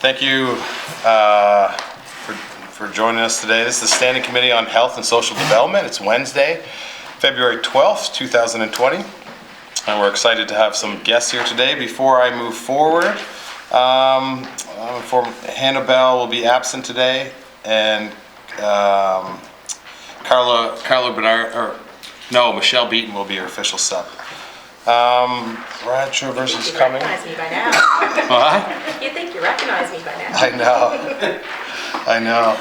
Thank you for joining us today. This is the Standing Committee on Health and Social Development. It's Wednesday, February 12th, 2020, and we're excited to have some guests here today. Before I move forward, Hannibal will be absent today, and Michelle Beaton will be our official sub. Brad Travers is coming. You recognize me by now. What? You'd think you recognize me by now. I know.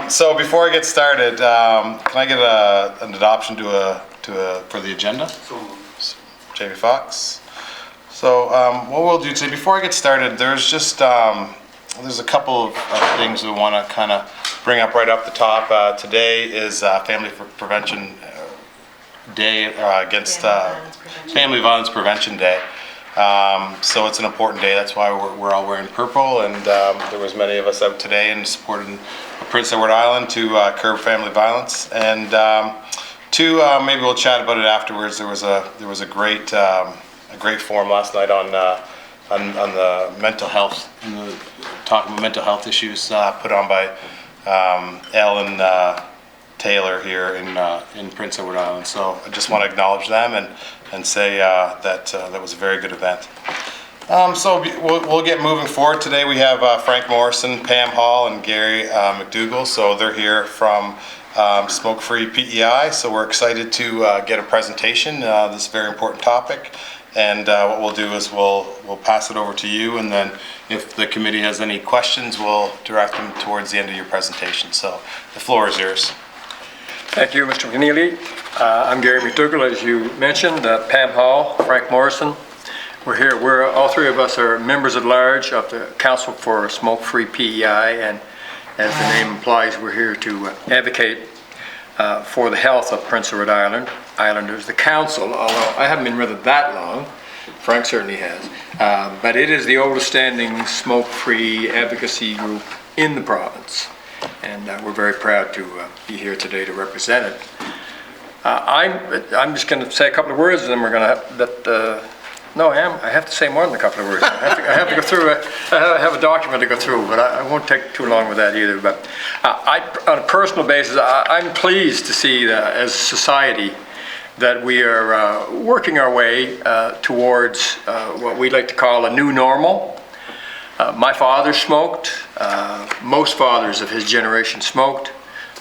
So before I get started, can I get an adoption for the agenda? Jamie Fox. So what we'll do today, before I get started, there's just there's a couple of things we want to kind of bring up right off the top. Today is Family Prevention Day against Family Violence Prevention Day. So it's an important day. That's why we're all wearing purple, and there was many of us out today and supporting Prince Edward Island to curb family violence. And maybe we'll chat about it afterwards. There was a great forum last night on the mental health, talking about mental health issues, put on by Ellen Taylor here in Prince Edward Island. So I just want to acknowledge them and say that was a very good event. So we'll get moving forward. Today we have Frank Morrison, Pam Hall, and Gary MacDougall. So they're here from Smoke-Free PEI. So we're excited to get a presentation, this very important topic. And what we'll do is we'll pass it over to you, and then if the committee has any questions, we'll direct them towards the end of your presentation. So the floor is yours. Thank you, Mr. McNeely. I'm Gary MacDougall, as you mentioned. Pam Hall, Frank Morrison. We're here. All three of us are members at large of the Council for Smoke-Free PEI, and as the name implies, we're here to advocate for the health of Prince Edward Islanders. The Council, although I haven't been with it that long, Frank certainly has, but it is the oldest standing smoke-free advocacy group in the province. And we're very proud to be here today to represent it. I'm just going to say a couple of words, and then we're going to I have to say more than a couple of words. I have to go through. I have a document to go through, but I won't take too long with that either. But on a personal basis, I'm pleased to see that as a society that we are working our way towards what we like to call a new normal. My father smoked. Most fathers of his generation smoked.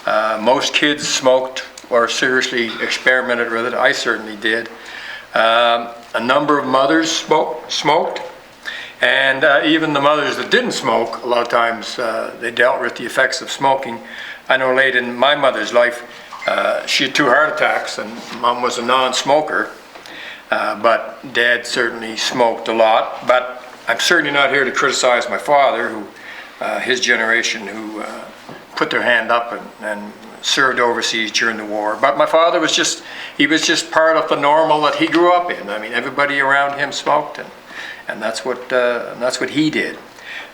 Most kids smoked or seriously experimented with it. I certainly did. A number of mothers smoked. And even the mothers that didn't smoke, a lot of times they dealt with the effects of smoking. I know late in my mother's life, she had 2 heart attacks, and Mom was a non-smoker. But Dad certainly smoked a lot. But I'm certainly not here to criticize my father, his generation, who put their hand up and served overseas during the war. But my father was just part of the normal that he grew up in. I mean, everybody around him smoked, and that's what he did.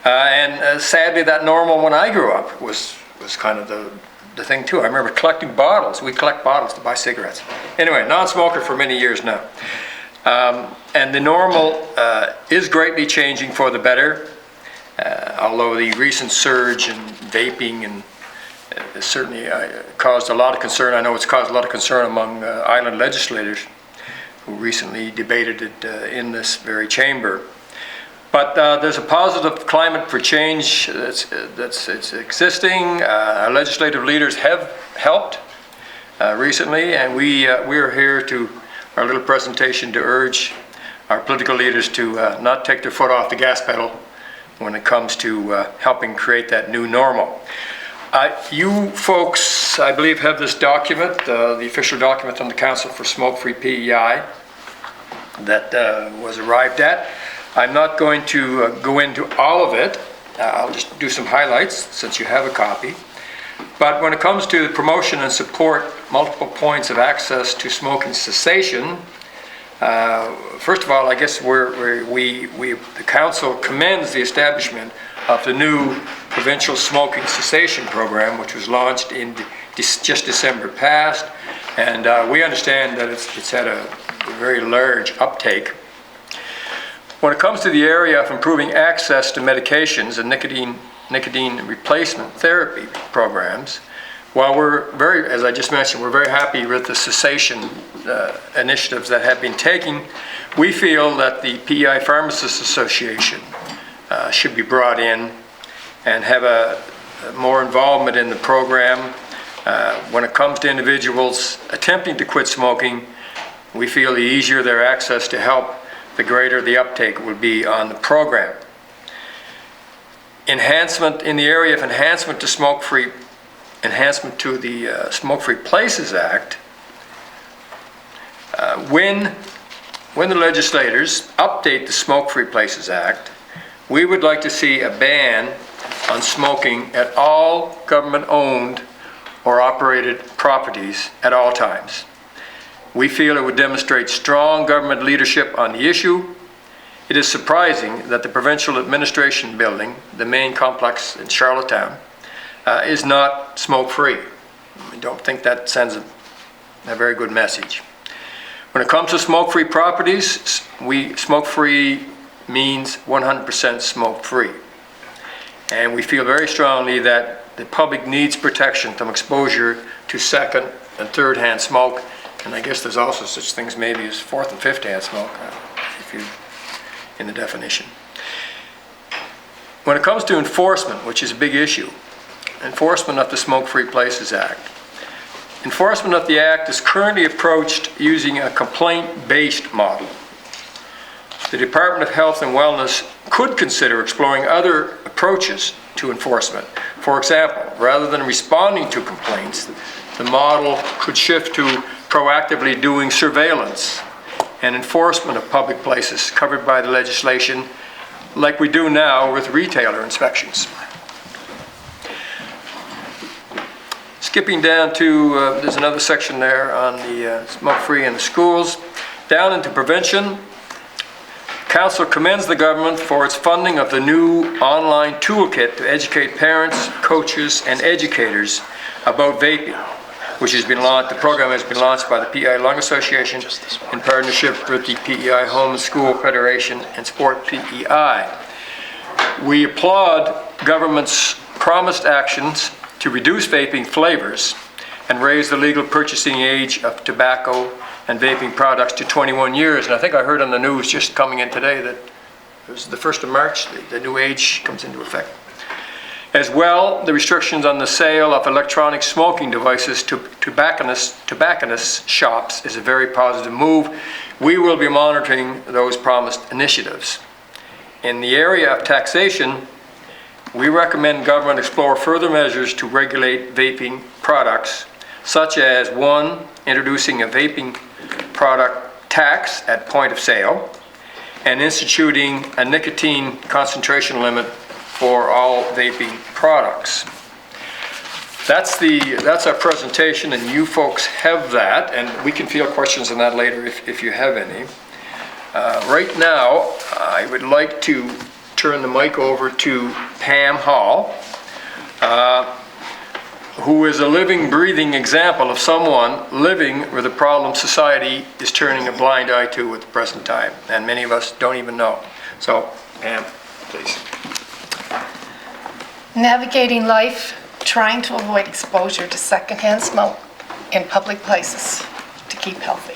And sadly, that normal when I grew up was kind of the thing too. I remember collecting bottles. We collect bottles to buy cigarettes. Anyway, non-smoker for many years now. And the normal is greatly changing for the better, although the recent surge in vaping and certainly caused a lot of concern. I know it's caused a lot of concern among island legislators who recently debated it in this very chamber. But there's a positive climate for change that's existing. Our legislative leaders have helped recently, and we're here to our little presentation to urge our political leaders to not take their foot off the gas pedal when it comes to helping create that new normal. You folks, I believe, have this document, the official document on the Council for Smoke-Free PEI that was arrived at. I'm not going to go into all of it. I'll just do some highlights since you have a copy. But when it comes to the promotion and support multiple points of access to smoking cessation, first of all, I guess the Council commends the establishment of the new provincial smoking cessation program, which was launched in just December past, and we understand that it's had a very large uptake. When it comes to the area of improving access to medications and nicotine replacement therapy programs, while we're very, as I just mentioned, we're very happy with the cessation initiatives that have been taken, we feel that the PEI Pharmacists Association should be brought in and have a more involvement in the program. When it comes to individuals attempting to quit smoking, we feel the easier their access to help, the greater the uptake would be on the program. Enhancement in the area of enhancement to smoke-free, enhancement to the Smoke-Free Places Act. When the legislators update the Smoke-Free Places Act, we would like to see a ban on smoking at all government-owned or operated properties at all times. We feel it would demonstrate strong government leadership on the issue. It is surprising that the Provincial Administration Building, the main complex in Charlottetown, is not smoke-free. I don't think that sends a very good message. When it comes to smoke-free properties, smoke-free means 100% smoke-free. And we feel very strongly that the public needs protection from exposure to second and third-hand smoke, and I guess there's also such things maybe as fourth and fifth-hand smoke, if you, in the definition. When it comes to enforcement, which is a big issue, enforcement of the Smoke-Free Places Act. Enforcement of the Act is currently approached using a complaint-based model. The Department of Health and Wellness could consider exploring other approaches to enforcement. For example, rather than responding to complaints, the model could shift to proactively doing surveillance and enforcement of public places covered by the legislation, like we do now with retailer inspections. Skipping down to, there's another section there on the smoke-free in the schools. Down into prevention, Council commends the government for its funding of the new online toolkit to educate parents, coaches, and educators about vaping, which has been launched. The program has been launched by the PEI Lung Association in partnership with the PEI Home and School Federation and Sport PEI. We applaud government's promised actions to reduce vaping flavors and raise the legal purchasing age of tobacco and vaping products to 21 years. And I think I heard on the news just coming in today that it was the 1st of March, the new age comes into effect. As well, the restrictions on the sale of electronic smoking devices to tobacconist shops is a very positive move. We will be monitoring those promised initiatives. In the area of taxation, we recommend government explore further measures to regulate vaping products, such as 1, introducing a vaping product tax at point of sale, and instituting a nicotine concentration limit for all vaping products. That's our presentation, and you folks have that, and we can field questions on that later if you have any. Right now, I would like to turn the mic over to Pam Hall, who is a living, breathing example of someone living with a problem society is turning a blind eye to at the present time, and many of us don't even know. So, Pam, please. Navigating life, trying to avoid exposure to secondhand smoke in public places to keep healthy.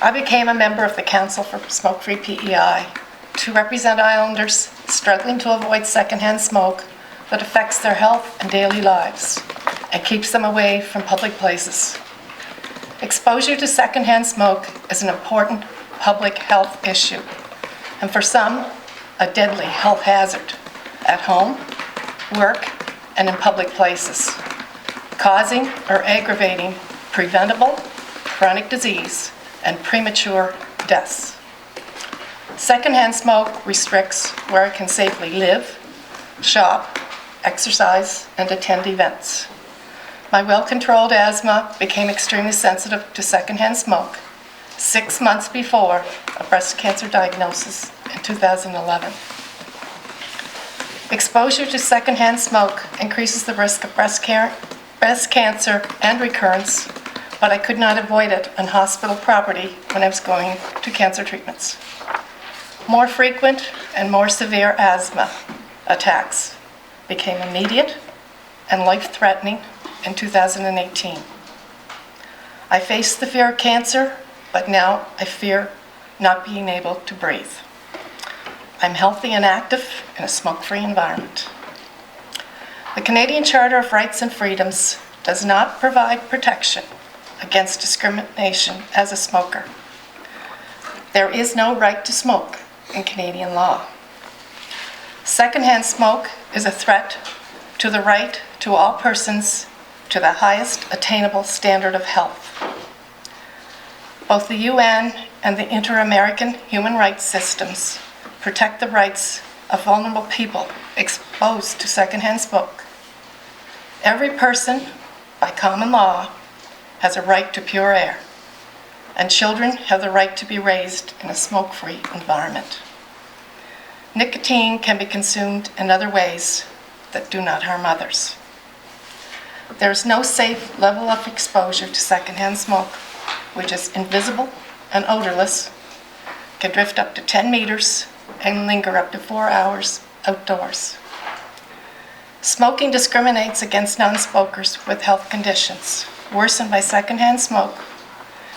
I became a member of the Council for Smoke-Free PEI to represent islanders struggling to avoid secondhand smoke that affects their health and daily lives and keeps them away from public places. Exposure to secondhand smoke is an important public health issue, and for some, a deadly health hazard at home, work, and in public places, causing or aggravating preventable chronic disease and premature deaths. Secondhand smoke restricts where I can safely live, shop, exercise, and attend events. My well-controlled asthma became extremely sensitive to secondhand smoke 6 months before a breast cancer diagnosis in 2011. Exposure to secondhand smoke increases the risk of breast cancer and recurrence, but I could not avoid it on hospital property when I was going to cancer treatments. More frequent and more severe asthma attacks became immediate and life-threatening in 2018. I faced the fear of cancer, but now I fear not being able to breathe. I'm healthy and active in a smoke-free environment. The Canadian Charter of Rights and Freedoms does not provide protection against discrimination as a smoker. There is no right to smoke in Canadian law. Secondhand smoke is a threat to the right to all persons to the highest attainable standard of health. Both the UN and the Inter-American human rights systems protect the rights of vulnerable people exposed to secondhand smoke. Every person, by common law, has a right to pure air, and children have the right to be raised in a smoke-free environment. Nicotine can be consumed in other ways that do not harm others. There is no safe level of exposure to secondhand smoke, which is invisible and odorless, can drift up to 10 meters, and linger up to 4 hours outdoors. Smoking discriminates against non-smokers with health conditions worsened by secondhand smoke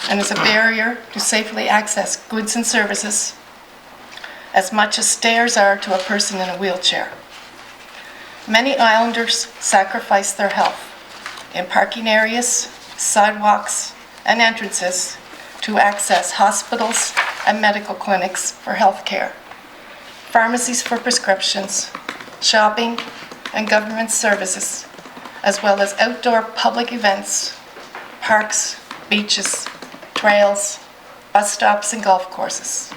and is a barrier to safely access goods and services as much as stairs are to a person in a wheelchair. Many islanders sacrifice their health in parking areas, sidewalks, and entrances to access hospitals and medical clinics for health care, pharmacies for prescriptions, shopping, and government services, as well as outdoor public events, parks, beaches, trails, bus stops, and golf courses.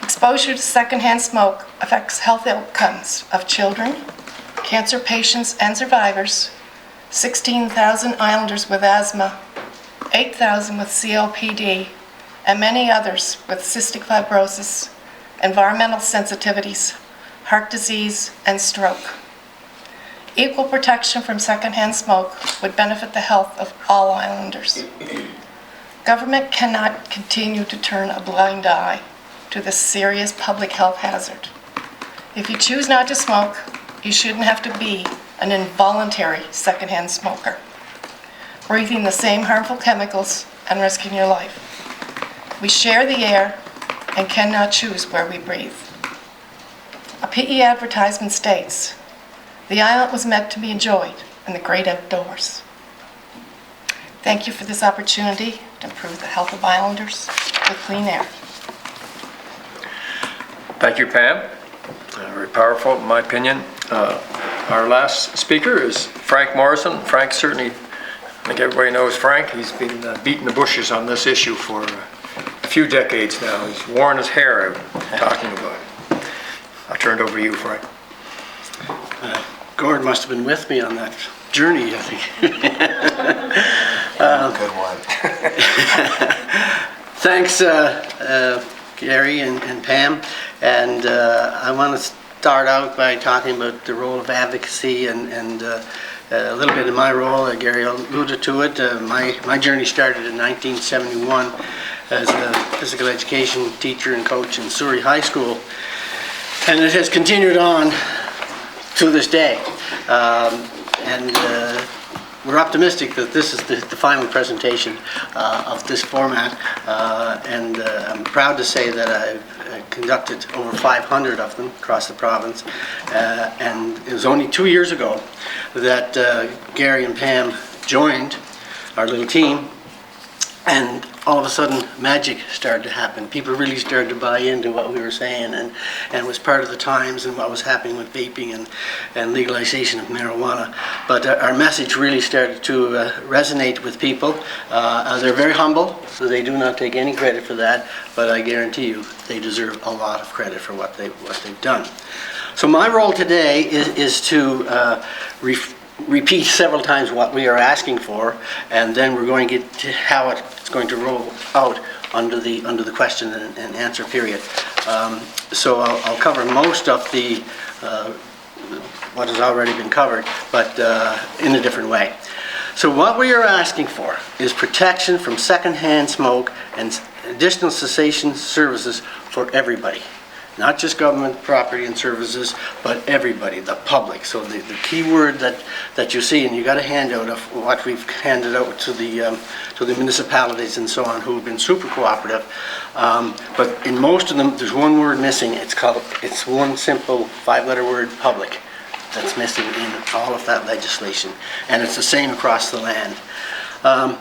Exposure to secondhand smoke affects health outcomes of children, cancer patients and survivors, 16,000 islanders with asthma, 8,000 with COPD, and many others with cystic fibrosis, environmental sensitivities, heart disease, and stroke. Equal protection from secondhand smoke would benefit the health of all islanders. Government cannot continue to turn a blind eye to this serious public health hazard. If you choose not to smoke, you shouldn't have to be an involuntary secondhand smoker, breathing the same harmful chemicals and risking your life. We share the air and cannot choose where we breathe. A PE advertisement states, "The island was meant to be enjoyed in the great outdoors." Thank you for this opportunity to improve the health of islanders with clean air. Thank you, Pam. Very powerful, in my opinion. Our last speaker is Frank Morrison. Frank, certainly, I think everybody knows Frank. He's been beating the bushes on this issue for a few decades now. He's worn his hair out talking about it. I'll turn it over to you, Frank. Gord must have been with me on that journey, I think. Good one. Thanks, Gary and Pam. And I want to start out by talking about the role of advocacy and a little bit of my role. Gary alluded to it. My journey started in 1971 as a physical education teacher and coach in Surrey High School. And it has continued on to this day. We're optimistic that this is the final presentation of this format, and I'm proud to say that I've conducted over 500 of them across the province, and it was only 2 years ago that Gary and Pam joined our little team, and all of a sudden magic started to happen. People really started to buy into what we were saying, and it was part of the times and what was happening with vaping and legalization of marijuana. But our message really started to resonate with people. They're very humble, so they do not take any credit for that, but I guarantee you they deserve a lot of credit for what they've done. So my role today is to repeat several times what we are asking for, and then we're going to get to how it's going to roll out under the question and answer period. So I'll cover most of the what has already been covered, but in a different way. So what we are asking for is protection from secondhand smoke and additional cessation services for everybody. Not just government property and services, but everybody, the public. So the key word that you see, and you got a handout of what we've handed out to the municipalities and so on, who have been super cooperative. But in most of them, there's one word missing. It's one simple 5-letter word, public, that's missing in all of that legislation. And it's the same across the land.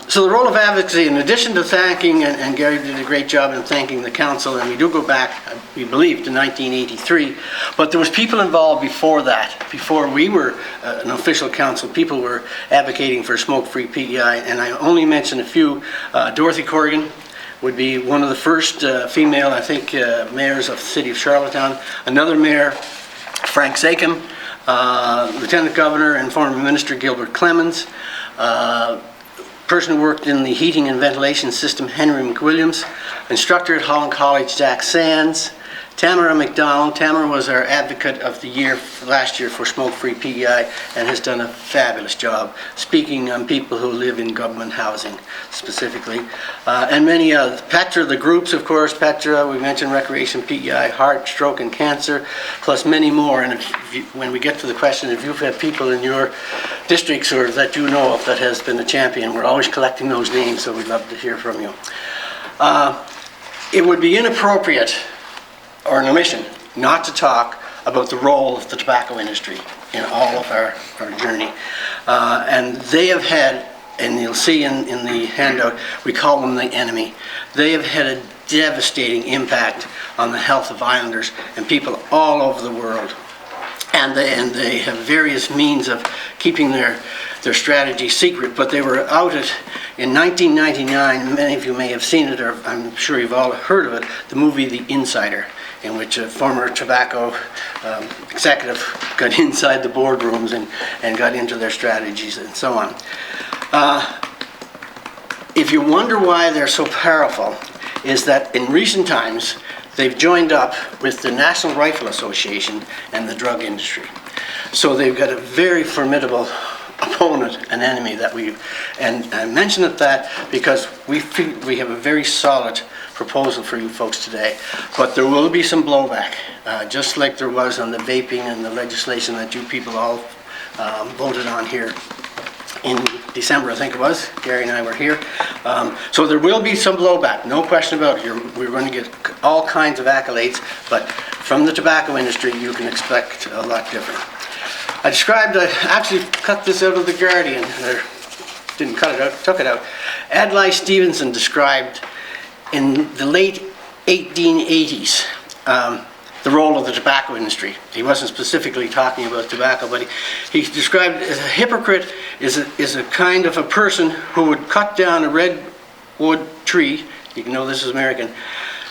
So the role of advocacy, in addition to thanking, and Gary did a great job in thanking the council, and we do go back, we believe, to 1983, but there was people involved before that. Before we were an official council, people were advocating for Smoke-Free PEI, and I only mention a few. Dorothy Corrigan would be one of the first female, I think, mayors of the city of Charlottetown. Another mayor, Frank Socail, Lieutenant Governor and former Minister Gilbert Clemens, person who worked in the heating and ventilation system, Henry McWilliams, instructor at Holland College, Jack Sands, Tamara McDonald. Tamara was our advocate of the year last year for Smoke-Free PEI and has done a fabulous job speaking on people who live in government housing specifically. And many others. Petra, the groups, of course, Petra, we mentioned Recreation PEI, Heart, Stroke and Cancer, plus many more. And when we get to the question, if you've had people in your districts or that you know of that has been a champion, we're always collecting those names, so we'd love to hear from you. It would be inappropriate or an omission not to talk about the role of the tobacco industry in all of our journey. And they have had, and you'll see in the handout, we call them the enemy. They have had a devastating impact on the health of islanders and people all over the world. And they have various means of keeping their strategy secret, but they were outed in 1999. Many of you may have seen it, or I'm sure you've all heard of it, the movie The Insider, in which a former tobacco executive got inside the boardrooms and got into their strategies and so on. If you wonder why they're so powerful, is that in recent times, they've joined up with the National Rifle Association and the drug industry. So they've got a very formidable opponent, an enemy that and I mention that because we have a very solid proposal for you folks today, but there will be some blowback, just like there was on the vaping and the legislation that you people all voted on here in December, I think it was. Gary and I were here. So there will be some blowback, no question about it. We're going to get all kinds of accolades, but from the tobacco industry, you can expect a lot different. I actually cut this out of The Guardian, or didn't cut it out, took it out. Adlai Stevenson described in the late 1880s the role of the tobacco industry. He wasn't specifically talking about tobacco, but he described it as a hypocrite is a kind of a person who would cut down a redwood tree, you can know this is American,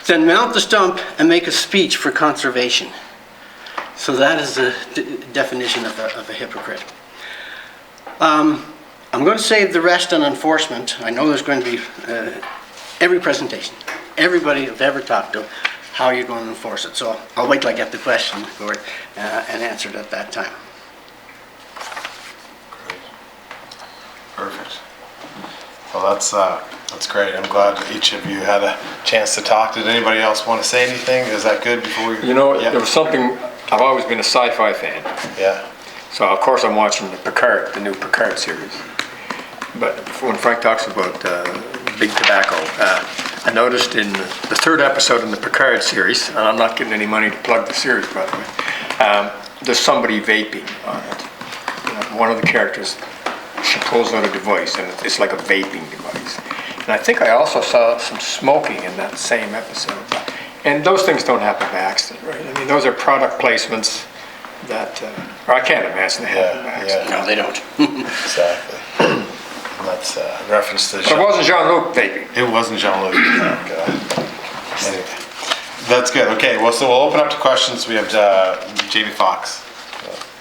then mount the stump and make a speech for conservation. So that is the definition of a hypocrite. I'm going to save the rest on enforcement. I know there's going to be every presentation, everybody I've ever talked to, how are you going to enforce it? So I'll wait till I get the question for it and answer it at that time. Great. Perfect. Well, that's great. I'm glad each of you had a chance to talk. Did anybody else want to say anything? Is that good before we? You know, yeah. there was something, I've always been a sci-fi fan. Yeah. So of course I'm watching the new Picard series. But when Frank talks about big tobacco, I noticed in the third episode in the Picard series, and I'm not getting any money to plug the series, by the way, there's somebody vaping on it. You know, one of the characters, she pulls out a device, and it's like a vaping device. And I think I also saw some smoking in that same episode. And those things don't happen by accident, right? I mean, those are product placements that, or I can't imagine they happen by accident. No, they don't. Exactly. And that's a reference to. But it wasn't Jean-Luc vaping. It wasn't Jean-Luc. Anyway, that's good. Okay, well, so we'll open up to questions. We have Jamie Fox.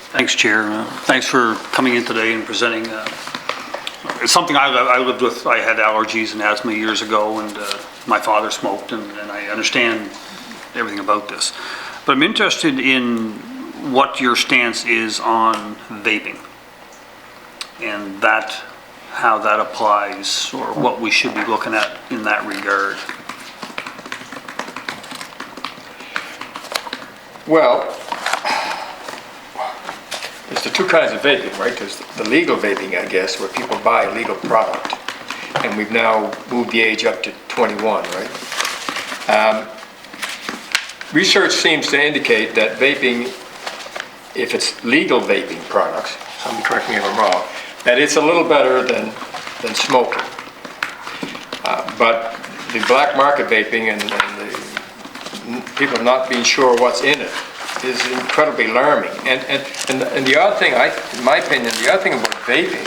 Thanks, Chair. Thanks for coming in today and presenting. It's something I lived with. I had allergies and asthma years ago, and my father smoked, and I understand everything about this. But I'm interested in what your stance is on vaping, and how that applies, or what we should be looking at in that regard. Well, there's the two kinds of vaping, right? There's the legal vaping, I guess, where people buy a legal product. And we've now moved the age up to 21, right? Research seems to indicate that vaping, if it's legal vaping products, somebody correct me if I'm wrong, that it's a little better than smoking. But the black market vaping and the people not being sure what's in it is incredibly alarming. And the odd thing, in my opinion, the odd thing about vaping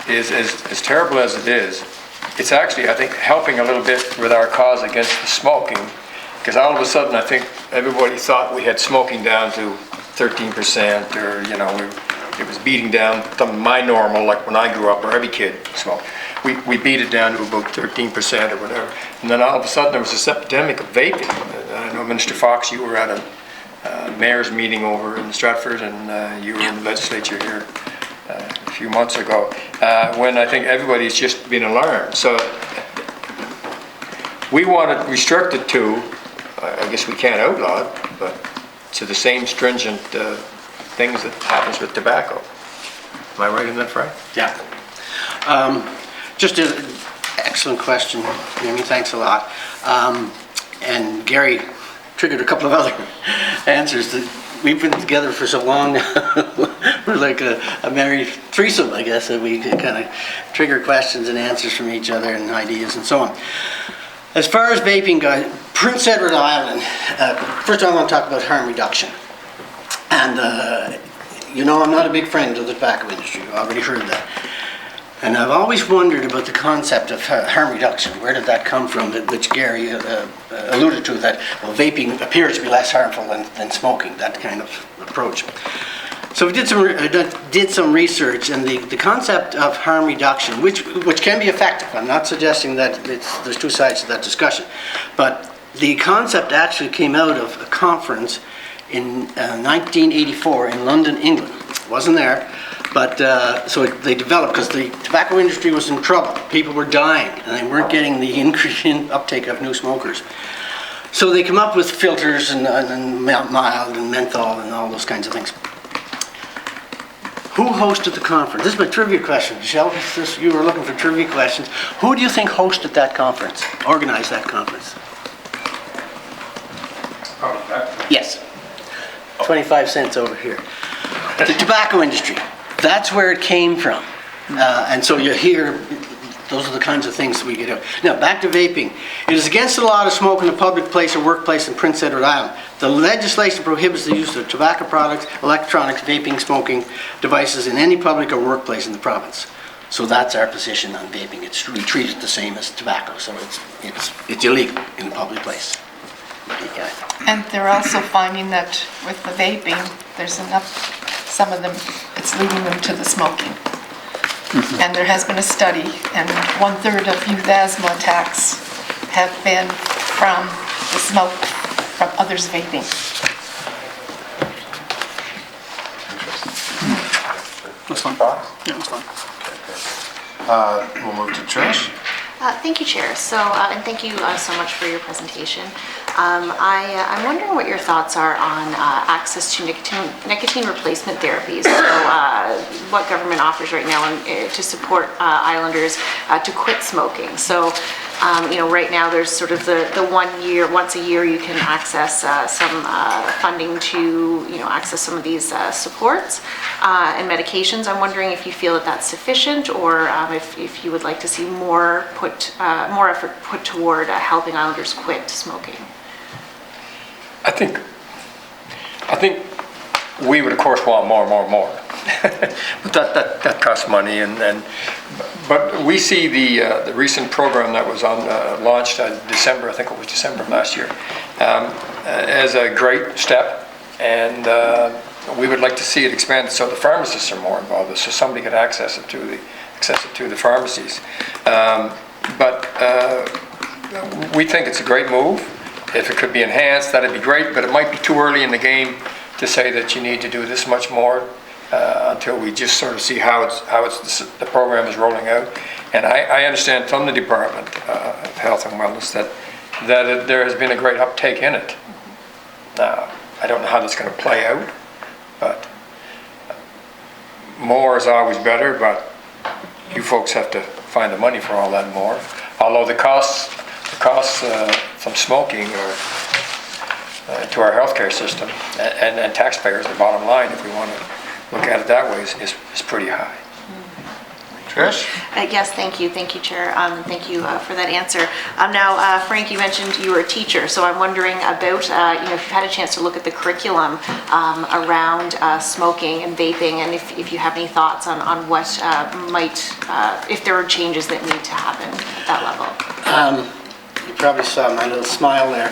is, as terrible as it is, it's actually, I think, helping a little bit with our cause against the smoking, because all of a sudden I think everybody thought we had smoking down to 13%, or, you know, it was beating down some my normal, like when I grew up, where every kid smoked. We beat it down to about 13% or whatever. And then all of a sudden there was this epidemic of vaping. I know, Minister Fox, you were at a mayor's meeting over in Stratford, and you were in the legislature here a few months ago, when I think everybody's just been alarmed. So we want to restrict it to, I guess we can't outlaw it, but to the same stringent things that happens with tobacco. Am I right in that, Frank? Yeah. Just an excellent question, Amy, thanks a lot. And Gary triggered a couple of other answers. That we've been together for so long now. We're like a married threesome, I guess, that we kind of trigger questions and answers from each other and ideas and so on. As far as vaping goes, Prince Edward Island, first I want to talk about harm reduction. And you know, I'm not a big friend of the tobacco industry, you already heard that. And I've always wondered about the concept of harm reduction. Where did that come from, which Gary alluded to, that well, vaping appears to be less harmful than smoking, that kind of approach. So we did some research, and the concept of harm reduction, which can be effective. I'm not suggesting that there's two sides to that discussion, but the concept actually came out of a conference in 1984 in London, England. Wasn't there, but so they developed, because the tobacco industry was in trouble. People were dying, and they weren't getting the increase in uptake of new smokers. So they come up with filters and mild and menthol and all those kinds of things. Who hosted the conference? This is my trivia question. Michelle, you were looking for trivia questions. Who do you think hosted that conference, organized that conference? Yes. 25 cents over here. The tobacco industry. That's where it came from. And so you hear, those are the kinds of things that we get out. Now, back to vaping. It is against the law to smoke in a public place or workplace in Prince Edward Island. The legislation prohibits the use of tobacco products, electronics, vaping, smoking devices in any public or workplace in the province. So that's our position on vaping. We treat it the same as tobacco, so it's illegal in a public place. Yeah. And they're also finding that with the vaping, there's enough, some of them, it's leading them to the smoking. Mm-hmm. And there has been a study, and 1/3 of youth asthma attacks have been from the smoke from others vaping. That's fine. Yeah, that's fine. We'll move to Trish. Thank you, Chair. So, and thank you so much for your presentation. I'm wondering what your thoughts are on access to nicotine replacement therapies. So, what government offers right now to support islanders to quit smoking. So, you know, right now there's sort of the once a year you can access some funding to, you know, access some of these supports and medications. I'm wondering if you feel that that's sufficient, or if you would like to see more effort put toward helping islanders quit smoking. I think we would of course want more. But that costs money, but we see the recent program that was launched in December, I think it was December of last year, as a great step, and we would like to see it expanded so the pharmacists are more involved, so somebody could access it to the pharmacies. But we think it's a great move. If it could be enhanced, that'd be great, but it might be too early in the game to say that you need to do this much more until we just sort of see how the program is rolling out. And I understand from the Department of Health and Wellness that there has been a great uptake in it. Now, I don't know how that's going to play out, but more is always better, but you folks have to find the money for all that more. Although the costs from smoking are to our healthcare system and taxpayers, the bottom line, if we want to look at it that way, is pretty high. Trish? Yes, thank you, Chair. Thank you for that answer. Now, Frank, you mentioned you were a teacher, so I'm wondering about, if you've had a chance to look at the curriculum around smoking and vaping, and if you have any thoughts on what might, if there are changes that need to happen at that level. You probably saw my little smile there.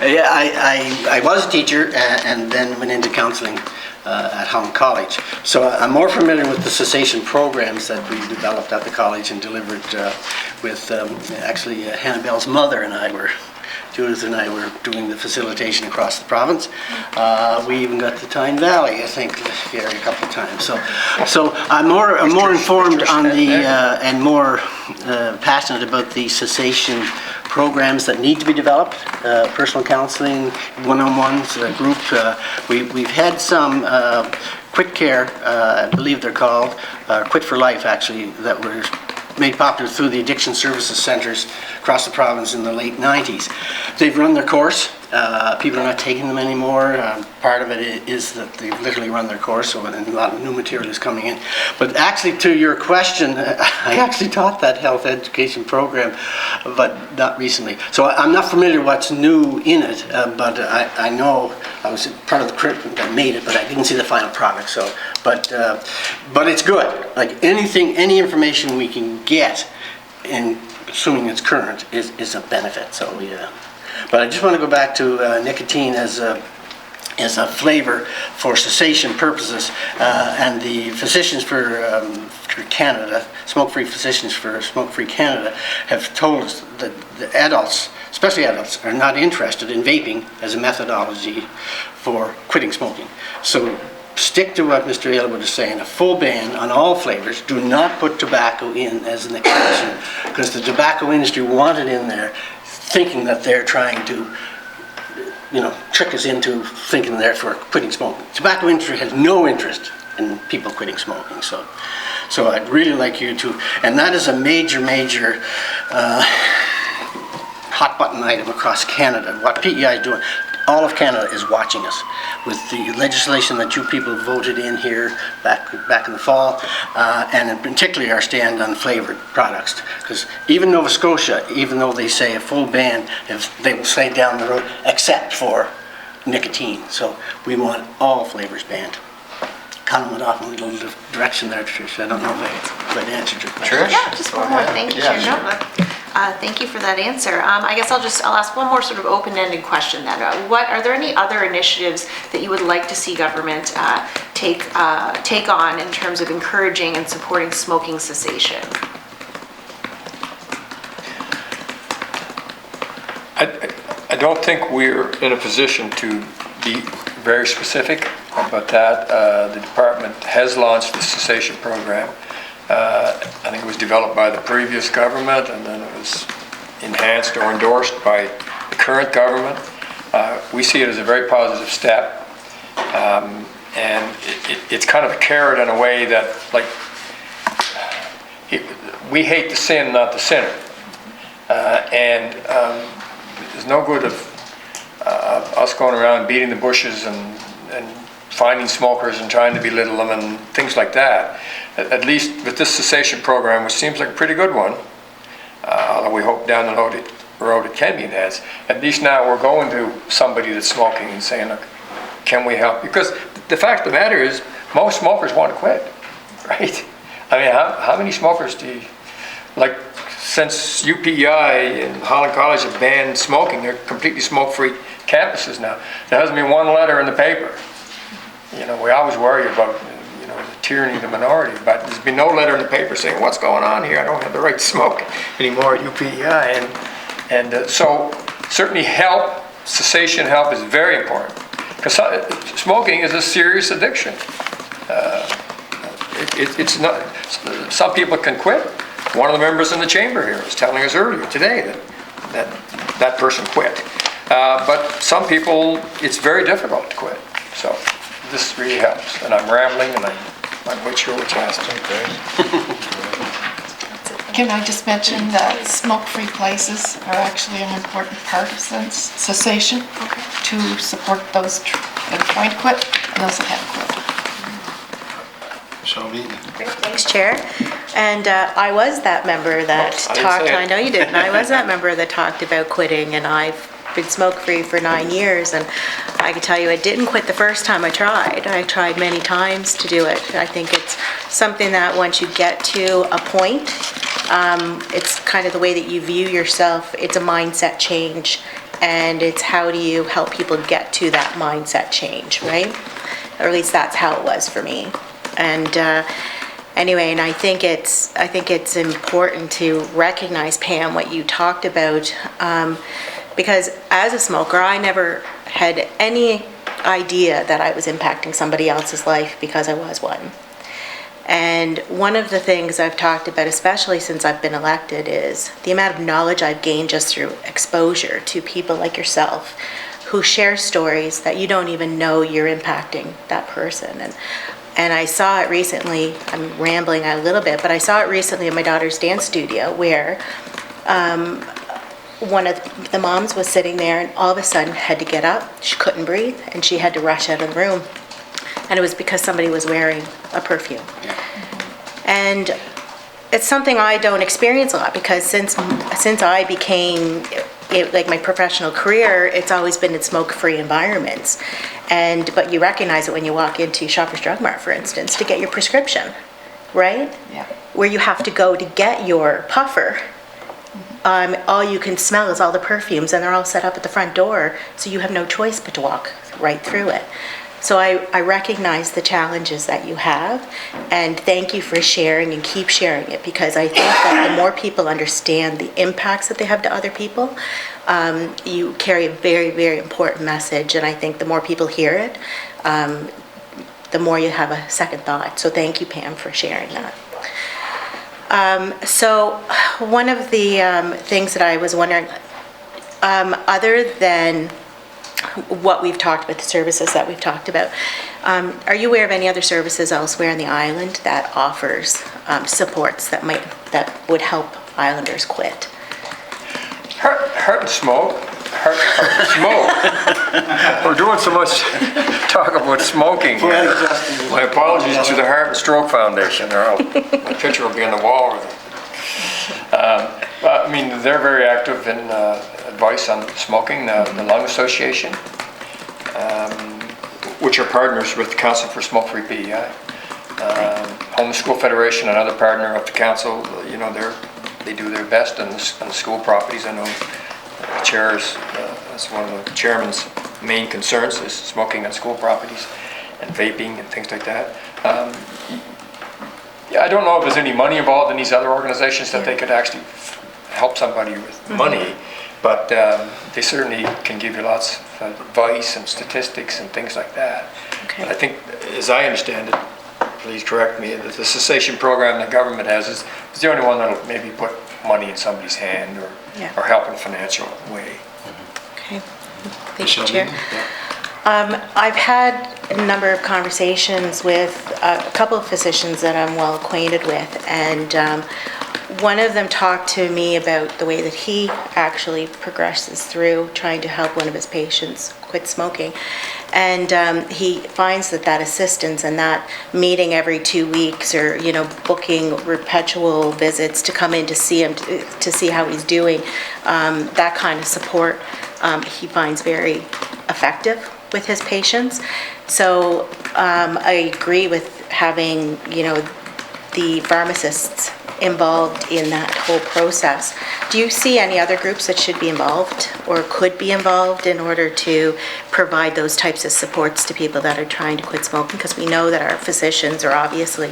Yeah, I was a teacher and then went into counseling at Holland College. So I'm more familiar with the cessation programs that we developed at the college and delivered with actually Hannibel's mother and I were, Judith and I were doing the facilitation across the province. We even got to Tyne Valley, I think, Gary, a couple of times. So I'm more informed on the and more passionate about the cessation programs that need to be developed. Personal counseling, one-on-ones, group. We've had some quick care, I believe they're called, Quit for Life actually, that were made popular through the addiction services centers across the province in the late 90s. They've run their course. People are not taking them anymore. Part of it is that they've literally run their course, so a lot of new material is coming in. But actually, to your question, I actually taught that health education program, but not recently. So I'm not familiar what's new in it, but I know I was part of the curriculum that made it, but I didn't see the final product. So, but it's good. Like anything, any information we can get, and assuming it's current, is a benefit. So yeah. But I just want to go back to nicotine as a flavor for cessation purposes, and the physicians for Canada, Smoke-Free Physicians for Smoke-Free Canada, have told us that the adults, especially adults, are not interested in vaping as a methodology for quitting smoking. So stick to what Mr. Aylward is saying, a full ban on all flavors. Do not put tobacco in as an exception, because the tobacco industry want it in there, thinking that they're trying to, trick us into thinking they're for quitting smoking. Tobacco industry has no interest in people quitting smoking. So I'd really like you to, and that is a major hot button item across Canada. What PEI is doing, all of Canada is watching us with the legislation that you people voted in here back in the fall, and in particular our stand on flavored products. Because even Nova Scotia, even though they say a full ban, they will say down the road, except for nicotine. So we want all flavors banned. Kind of went off in a little direction there, Trish. I don't know if I'd answered your question. Trish? Yeah, just one more. Thank you, Chair. Thank you for that answer. I guess I'll ask one more sort of open-ended question then. Are there any other initiatives that you would like to see government take on in terms of encouraging and supporting smoking cessation? I don't think we're in a position to be very specific about that. The department has launched the cessation program. I think it was developed by the previous government, and then it was enhanced or endorsed by the current government. We see it as a very positive step, and it's kind of a carrot in a way that, we hate the sin, not the sinner. And there's no good of us going around beating the bushes and finding smokers and trying to belittle them and things like that. At least with this cessation program, which seems like a pretty good one, although we hope down the road it can be enhanced, at least now we're going to somebody that's smoking and saying, look, can we help? Because the fact of the matter is, most smokers want to quit, right? I mean, how many smokers do you, since UPEI and Holland College have banned smoking, they're completely smoke-free campuses now. There hasn't been one letter in the paper. We always worry about, the tyranny of the minority, but there's been no letter in the paper saying, what's going on here? I don't have the right to smoke anymore at UPEI. And so certainly cessation help is very important, because smoking is a serious addiction. It's not, some people can quit. One of the members in the chamber here was telling us earlier today that person quit. But some people, it's very difficult to quit. So this really helps. And I'm rambling, and I'm quite sure what you asked. Can I just mention that smoke-free places are actually an important part of cessation to support those that are trying to quit and those that have quit. Shelby? Great, thanks, Chair. And I was that member that I didn't talked, say it. I know you didn't, I was that member that talked about quitting, and I've been smoke-free for 9 years, and I can tell you I didn't quit the first time I tried. I tried many times to do it. I think it's something that once you get to a point, it's kind of the way that you view yourself. It's a mindset change, and it's how do you help people get to that mindset change, right? Or at least that's how it was for me. And anyway, and I think it's important to recognize, Pam, what you talked about, because as a smoker, I never had any idea that I was impacting somebody else's life because I was one. And one of the things I've talked about, especially since I've been elected, is the amount of knowledge I've gained just through exposure to people like yourself who share stories that you don't even know you're impacting that person. And I saw it recently, I'm rambling a little bit, but I saw it recently in my daughter's dance studio where one of the moms was sitting there and all of a sudden had to get up. She couldn't breathe and she had to rush out of the room. And it was because somebody was wearing a perfume. And it's something I don't experience a lot because since I became, like my professional career, it's always been in smoke-free environments. But you recognize it when you walk into Shoppers Drug Mart, for instance, to get your prescription, right? Yeah. Where you have to go to get your puffer. All you can smell is all the perfumes, and they're all set up at the front door, so you have no choice but to walk right through it. So I recognize the challenges that you have, and thank you for sharing and keep sharing it, because I think that the more people understand the impacts that they have to other people, you carry a very, very important message, and I think the more people hear it, the more you have a second thought. So thank you, Pam, for sharing that. So one of the things that I was wondering, other than what we've talked about, the services that we've talked about, are you aware of any other services elsewhere on the island that offers supports that would help islanders quit? Heart and smoke. Heart and smoke. We're doing so much talk about smoking here. My apologies to the Heart and Stroke Foundation. My picture will be on the wall with them. I mean, they're very active in advice on smoking, the Lung Association, which are partners with the Council for Smoke-Free PEI. Home School Federation, another partner of the council, you know, they do their best on the school properties. I know the chairs, that's one of the chairman's main concerns is smoking on school properties and vaping and things like that. Yeah, I don't know if there's any money involved in these other organizations that they could actually help somebody with money, but they certainly can give you lots of advice and statistics and things like that. Okay. And I think, as I understand it, please correct me, that the cessation program the government has is the only one that'll maybe put money in somebody's hand or help in a financial way. Okay, thank you, Chair. I've had a number of conversations with a couple of physicians that I'm well acquainted with, and one of them talked to me about the way that he actually progresses through trying to help one of his patients quit smoking. And he finds that assistance and that meeting every 2 weeks, or, you know, booking perpetual visits to come in to see him, to see how he's doing, that kind of support, he finds very effective with his patients. So I agree with having, you know, the pharmacists involved in that whole process. Do you see any other groups that should be involved or could be involved in order to provide those types of supports to people that are trying to quit smoking? Because we know that our physicians are obviously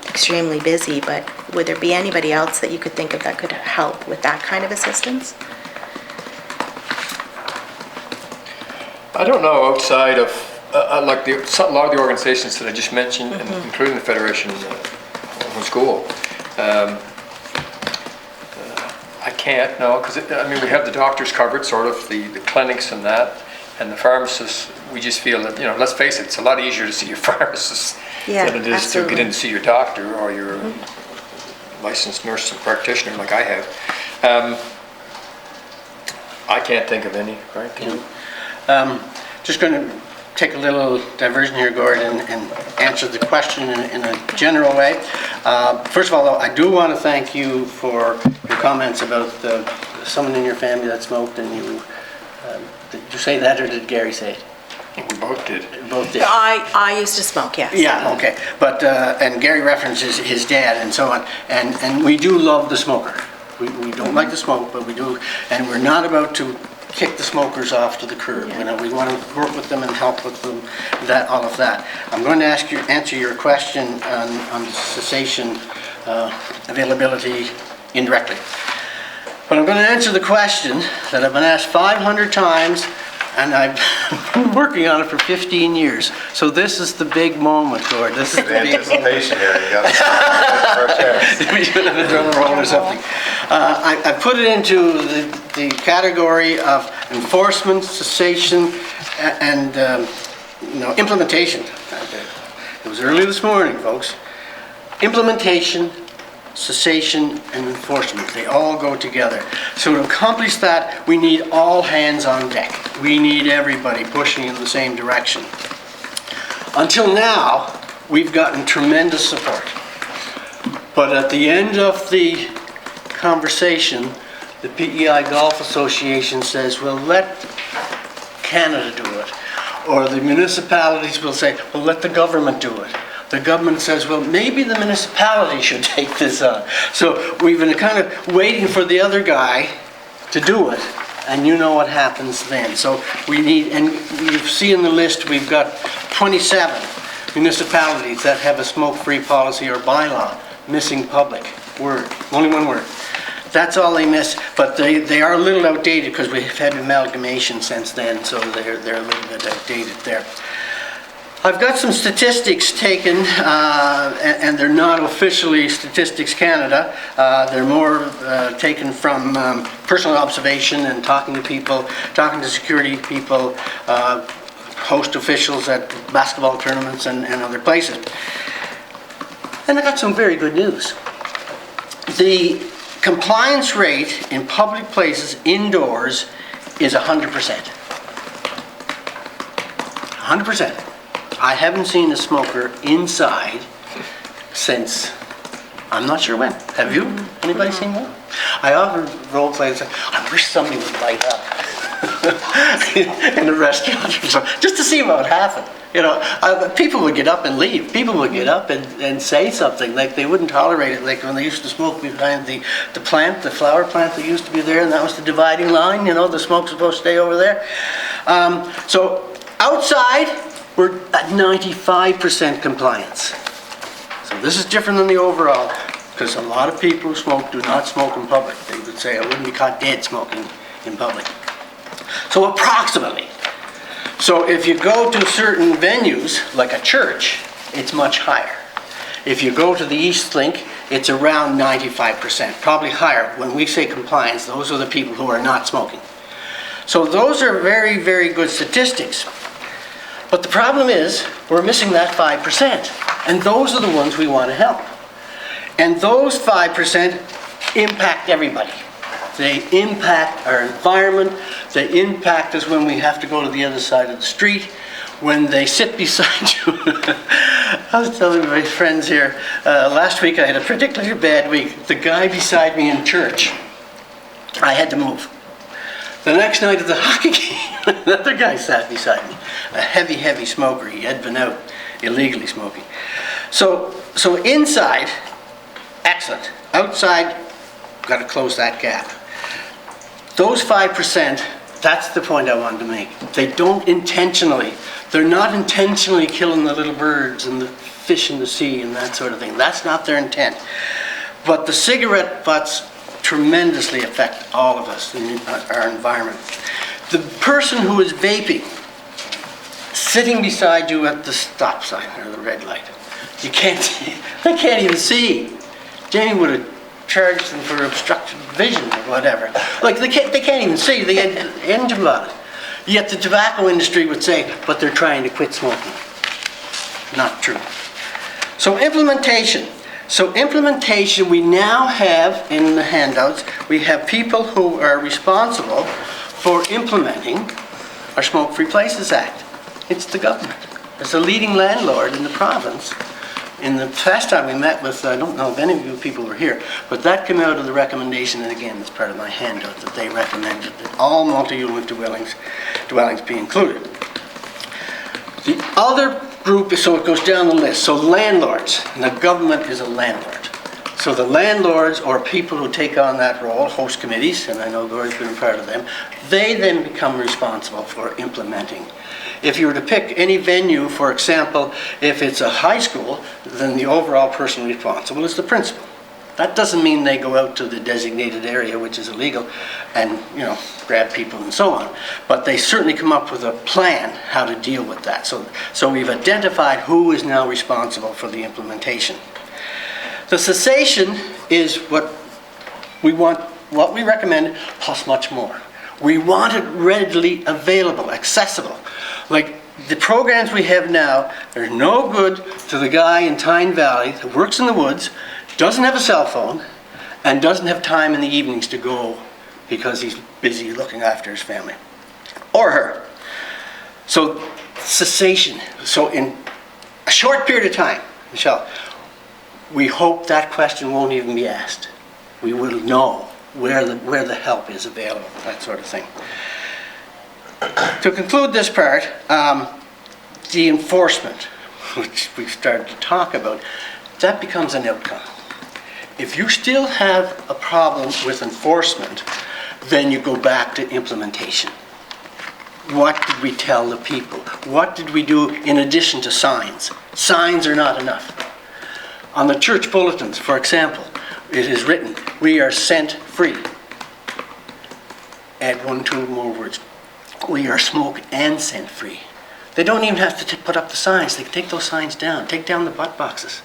extremely busy, but would there be anybody else that you could think of that could help with that kind of assistance? I don't know, outside of, like a lot of the organizations that I just mentioned, and including the Federation Home School, I can't, no, because, I mean, we have the doctors covered, sort of, the clinics and that, and the pharmacists, we just feel that, let's face it, it's a lot easier to see your pharmacist Yeah, than it is to absolutely. get in to see your doctor or your licensed nurse and practitioner like I have. I can't think of any, right? Can you? Just going to take a little diversion here, Gordon, and answer the question in a general way. First of all, though, I do want to thank you for your comments about someone in your family that smoked, and you, did you say that or did Gary say it? We both did. Both did. I used to smoke, yes. Yeah, okay. But, and Gary references his dad and so on, and we do love the smoker. We don't like to smoke, but we do, and we're not about to kick the smokers off to the curb. We want to work with them and help with them, all of that. I'm going to answer your question on cessation availability indirectly. But I'm going to answer the question that I've been asked 500 times, and I've been working on it for 15 years. So this is the big moment, Gord. This is the big Anticipation here, you got we should have a drum roll or something. I put it into the category of enforcement, cessation, and implementation. It was early this morning, folks. Implementation, cessation, and enforcement, they all go together. So to accomplish that, we need all hands on deck. We need everybody pushing in the same direction. Until now, we've gotten tremendous support. But at the end of the conversation, the PEI Golf Association says, well, let Canada do it. Or the municipalities will say, well, let the government do it. The government says, well, maybe the municipality should take this on. So we've been kind of waiting for the other guy to do it, and you know what happens then. So we need, and you see in the list, we've got 27 municipalities that have a smoke-free policy or bylaw, missing public word, only one word. That's all they miss, but they are a little outdated because we've had amalgamation since then, so they're a little bit outdated there. I've got some statistics taken, and they're not officially Statistics Canada. They're more taken from personal observation and talking to people, talking to security people, host officials at basketball tournaments and other places. And I got some very good news. The compliance rate in public places indoors is 100%. 100%. I haven't seen a smoker inside since, I'm not sure when. Have you? Anybody seen one? I often role play and say, I wish somebody would light up in a restaurant or something, just to see what would happen. People would get up and leave. People would get up and say something, like they wouldn't tolerate it, like when they used to smoke behind the plant, the flower plant that used to be there, and that was the dividing line, the smoke's supposed to stay over there. So outside, we're at 95% compliance. So this is different than the overall, because a lot of people who smoke do not smoke in public. They would say, I wouldn't be caught dead smoking in public. So approximately. So if you go to certain venues, like a church, it's much higher. If you go to the East Link, it's around 95%, probably higher. When we say compliance, those are the people who are not smoking. So those are very, very good statistics. But the problem is, we're missing that 5%. And those are the ones we want to help. And those 5% impact everybody. They impact our environment. They impact us when we have to go to the other side of the street, when they sit beside you. I was telling my friends here, last week I had a particularly bad week. The guy beside me in church, I had to move. The next night at the hockey game, another guy sat beside me, a heavy, heavy smoker. He had been out illegally smoking. So inside, excellent. Outside, got to close that gap. Those 5%, that's the point I wanted to make. They're not intentionally killing the little birds and the fish in the sea and that sort of thing. That's not their intent. But the cigarette butts tremendously affect all of us in our environment. The person who is vaping, sitting beside you at the stop sign or the red light, they can't even see. Jamie would have charge them for obstructed vision or whatever. Like, they can't even see the end about it. Yet the tobacco industry would say, but they're trying to quit smoking. Not true. So implementation. We now have, in the handouts, we have people who are responsible for implementing our Smoke-Free Places Act. It's the government. As the leading landlord in the province, in the past time we met with, I don't know if any of you people were here, but that came out of the recommendation, and again, it's part of my handout, that they recommended that all multi-unit dwellings be included. The other group, so it goes down the list, so landlords, and the government is a landlord. So the landlords, or people who take on that role, host committees, and I know Gore's been a part of them, they then become responsible for implementing. If you were to pick any venue, for example, if it's a high school, then the overall person responsible is the principal. That doesn't mean they go out to the designated area, which is illegal, and, you know, grab people and so on. But they certainly come up with a plan how to deal with that. So we've identified who is now responsible for the implementation. The cessation is what we want, what we recommend, plus much more. We want it readily available, accessible. Like the programs we have now, they're no good to the guy in Tyne Valley that works in the woods, doesn't have a cell phone, and doesn't have time in the evenings to go because he's busy looking after his family. Or her. So cessation. So in a short period of time, Michelle, we hope that question won't even be asked. We will know where the help is available, that sort of thing. To conclude this part, the enforcement, which we've started to talk about, that becomes an outcome. If you still have a problem with enforcement, then you go back to implementation. What did we tell the people? What did we do in addition to signs? Signs are not enough. On the church bulletins, for example, it is written, "We are scent free." Add 1, 2 more words. We are smoke and scent free. They don't even have to put up the signs. They can take those signs down. Take down the butt boxes.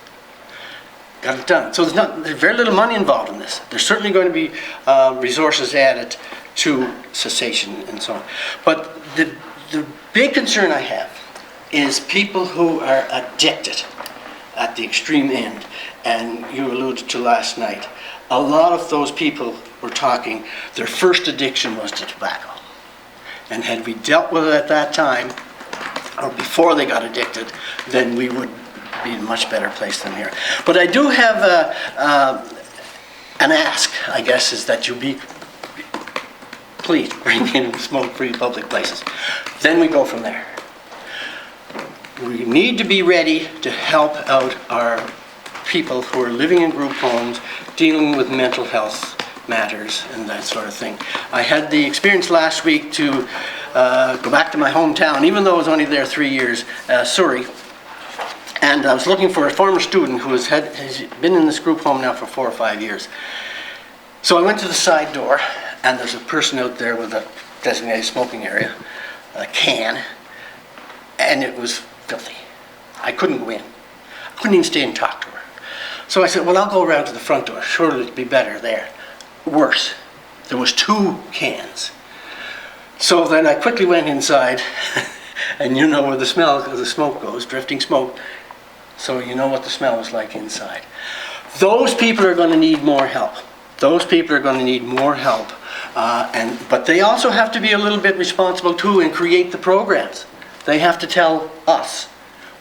Got it done. So there's very little money involved in this. There's certainly going to be resources added to cessation and so on. But the big concern I have is people who are addicted at the extreme end, and you alluded to last night. A lot of those people were talking, their first addiction was to tobacco. And had we dealt with it at that time, or before they got addicted, then we would be in a much better place than here. But I do have an ask, I guess, is that you please bring in smoke-free public places. Then we go from there. We need to be ready to help out our people who are living in group homes, dealing with mental health matters and that sort of thing. I had the experience last week to go back to my hometown, even though I was only there 3 years, Surrey. And I was looking for a former student who has been in this group home now for 4 or 5 years. So I went to the side door, and there's a person out there with a designated smoking area, a can, and it was filthy. I couldn't go in. I couldn't even stay and talk to her. So I said, well, I'll go around to the front door. Surely it'd be better there. Worse. There was 2 cans. So then I quickly went inside, and you know where the smell of the smoke goes, drifting smoke. So you know what the smell was like inside. Those people are going to need more help. Those people are going to need more help. But they also have to be a little bit responsible too and create the programs. They have to tell us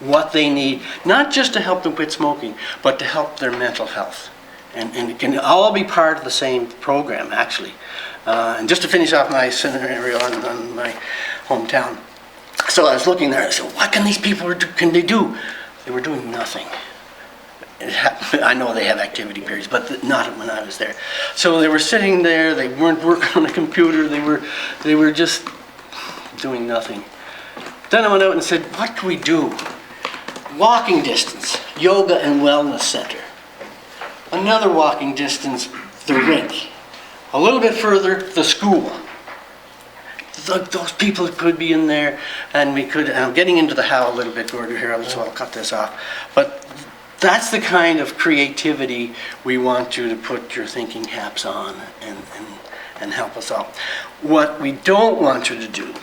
what they need, not just to help them quit smoking, but to help their mental health. And it can all be part of the same program, actually. And just to finish off my scenario on my hometown. So I was looking there, I said, what can these people do? Can they do? They were doing nothing. I know they have activity periods, but not when I was there. So they were sitting there, they weren't working on a computer, they were just doing nothing. Then I went out and said, what can we do? Walking distance, yoga and wellness center. Another walking distance, the rink. A little bit further, the school. Those people could be in there, and we could, I'm getting into the how a little bit, Gordon, here, so I'll cut this off. But That's the kind of creativity we want you to put your thinking caps on and help us out. What we don't want you to do,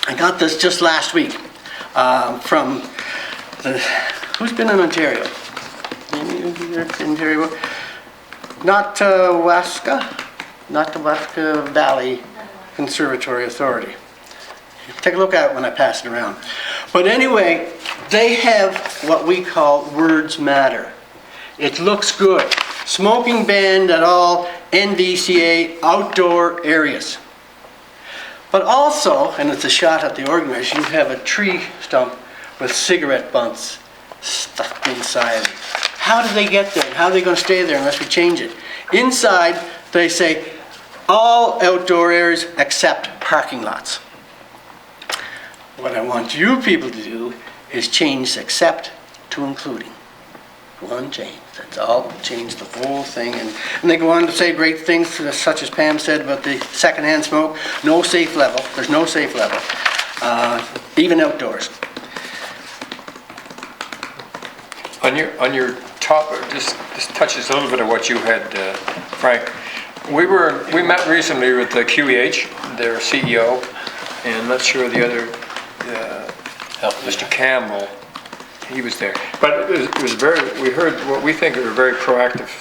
I got this just last week from who's been in Ontario? Ontario? Not Waska Valley Conservatory Authority. Take a look at it when I pass it around. But anyway, they have what we call Words Matter. It looks good. Smoking banned at all NVCA outdoor areas. But also, and it's a shot at the organizers, you have a tree stump with cigarette butts stuck inside. How do they get there? How are they going to stay there unless we change it? Inside, they say, all outdoor areas except parking lots. What I want you people to do is change except to including. One change, that's all. Change the whole thing. And they go on to say great things, such as Pam said about the secondhand smoke. No safe level. There's no safe level, even outdoors. On your top, this touches a little bit of what you had, Frank. We met recently with the QEH, their CEO, and not sure the other, Mr. Campbell. He was there, but it was very. We heard what we think are very proactive.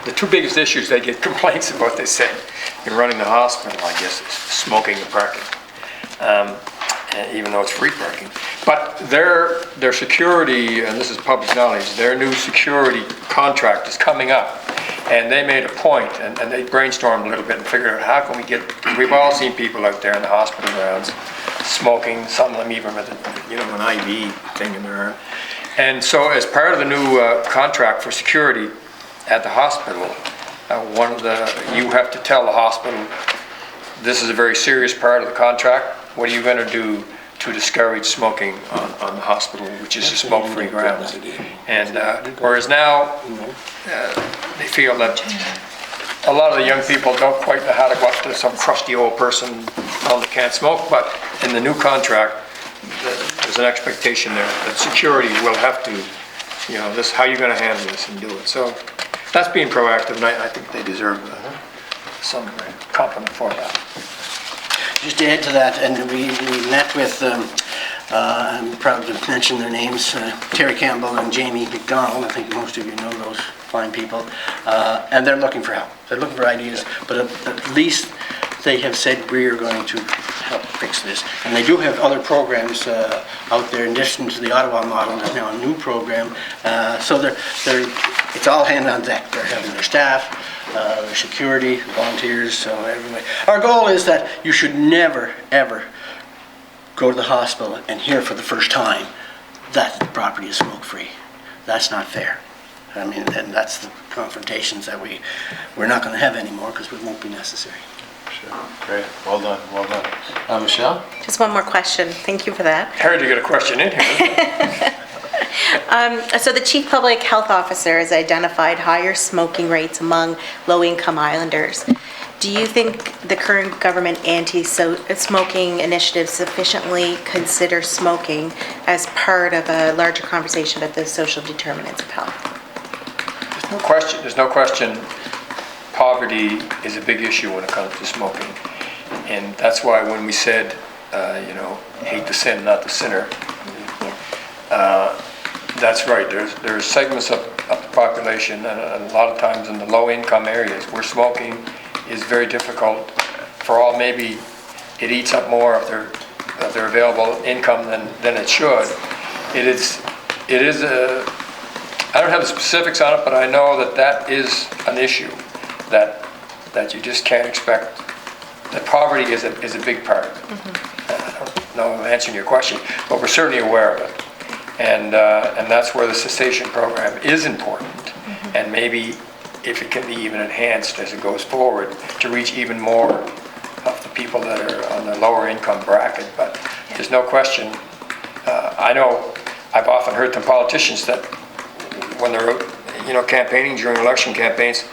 The two biggest issues they get complaints about, they said, in running the hospital, I guess, is smoking and parking. Even though it's free parking. But their security, and this is public knowledge, their new security contract is coming up. And they made a point, and they brainstormed a little bit and figured out how can we get, because we've all seen people out there in the hospital grounds smoking, some of them even with an IV thing in their arm. And so as part of the new contract for security at the hospital, you have to tell the hospital, this is a very serious part of the contract. What are you going to do to discourage smoking on the hospital, which is a smoke-free grounds? And whereas now they feel that a lot of the young people don't quite know how to go up to some crusty old person that can't smoke, but in the new contract, there's an expectation there that security will have to, this, how you're going to handle this and do it. So that's being proactive, and I think they deserve some compliment for that. Just to add to that, and we met with, I'm proud to mention their names, Terry Campbell and Jamie MacDougall. I think most of you know those fine people. And they're looking for help. They're looking for ideas, but at least they have said we are going to help fix this. And they do have other programs out there in addition to the Ottawa model. There's now a new program. So it's all hand on deck. They're having their staff, their security, volunteers, so everybody. Our goal is that you should never, ever go to the hospital and hear for the first time that the property is smoke-free. That's not fair. I mean, and that's the confrontations that we're not going to have anymore because it won't be necessary. Sure. Great. Well done. Well done. Michelle? Just one more question. Thank you for that. Hard to get a question in here. So the Chief Public Health Officer has identified higher smoking rates among low-income islanders. Do you think the current government anti-smoking initiative sufficiently consider smoking as part of a larger conversation about the social determinants of health? There's no question poverty is a big issue when it comes to smoking. And that's why when we said, hate the sin, not the sinner, that's right. There's segments of the population, and a lot of times in the low-income areas where smoking is very difficult for all. Maybe it eats up more of their available income than it should. It is I don't have the specifics on it, but I know that is an issue that you just can't expect. That poverty is a big part. I don't know if I'm answering your question, but we're certainly aware of it. And that's where the cessation program is important, and maybe if it can be even enhanced as it goes forward to reach even more of the people that are on the lower income bracket. But there's no question, I know I've often heard from politicians that when they're campaigning during election campaigns,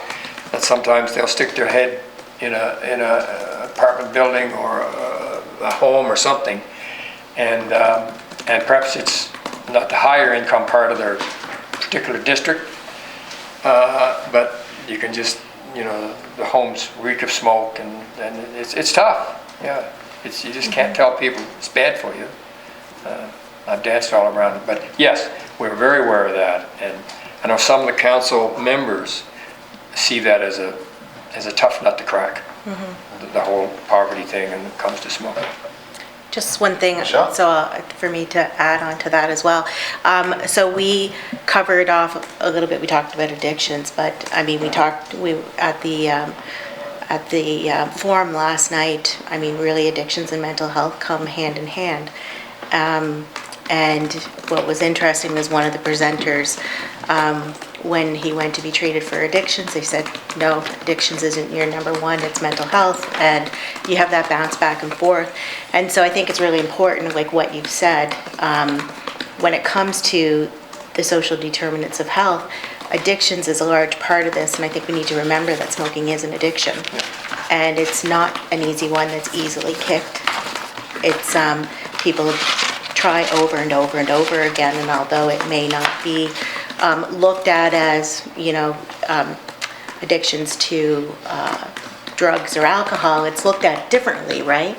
that sometimes they'll stick their head in a apartment building or a home or something, and perhaps it's not the higher income part of their particular district, but you can just, the homes reek of smoke, and it's tough. Yeah, you just can't tell people it's bad for you. I've danced all around it, but yes, we're very aware of that, and I know some of the council members see that as a tough nut to crack. The whole poverty thing when it comes to smoking. Just one thing, Sure. so for me to add on to that as well. So we covered off a little bit, we talked about addictions, but I mean, we at the forum last night, I mean, really addictions and mental health come hand in hand. And what was interesting was one of the presenters, when he went to be treated for addictions, they said, no, addictions isn't your number one, it's mental health, and you have that bounce back and forth. And so I think it's really important, like what you've said, when it comes to the social determinants of health, addictions is a large part of this, and I think we need to remember that smoking is an addiction. And it's not an easy one that's easily kicked. It's, people try over and over and over again, and although it may not be looked at as, addictions to drugs or alcohol, it's looked at differently, right?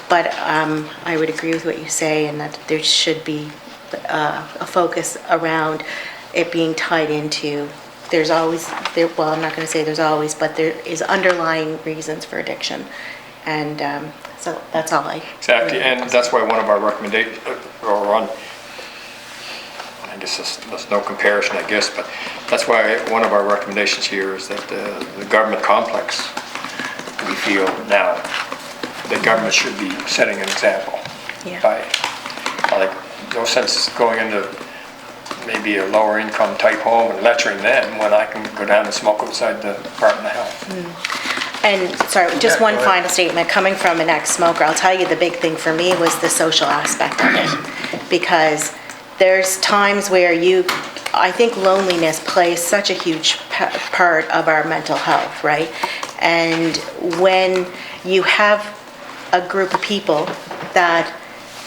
But I would agree with what you say, and that there should be a focus around it being tied into, well, I'm not going to say there's always, but there is underlying reasons for addiction. And so that's all I... Exactly, and that's why one of our recommendations, I guess there's no comparison, I guess, but that's why one of our recommendations here is that the government complex, we feel now, the government should be setting an example. Yeah. Like, no sense going into maybe a lower income type home and lecturing them when I can go down and smoke outside the Department of Health. And sorry, just one final statement. Coming from an ex-smoker, I'll tell you the big thing for me was the social aspect of it. Because there's times where I think loneliness plays such a huge part of our mental health, right? And when you have a group of people that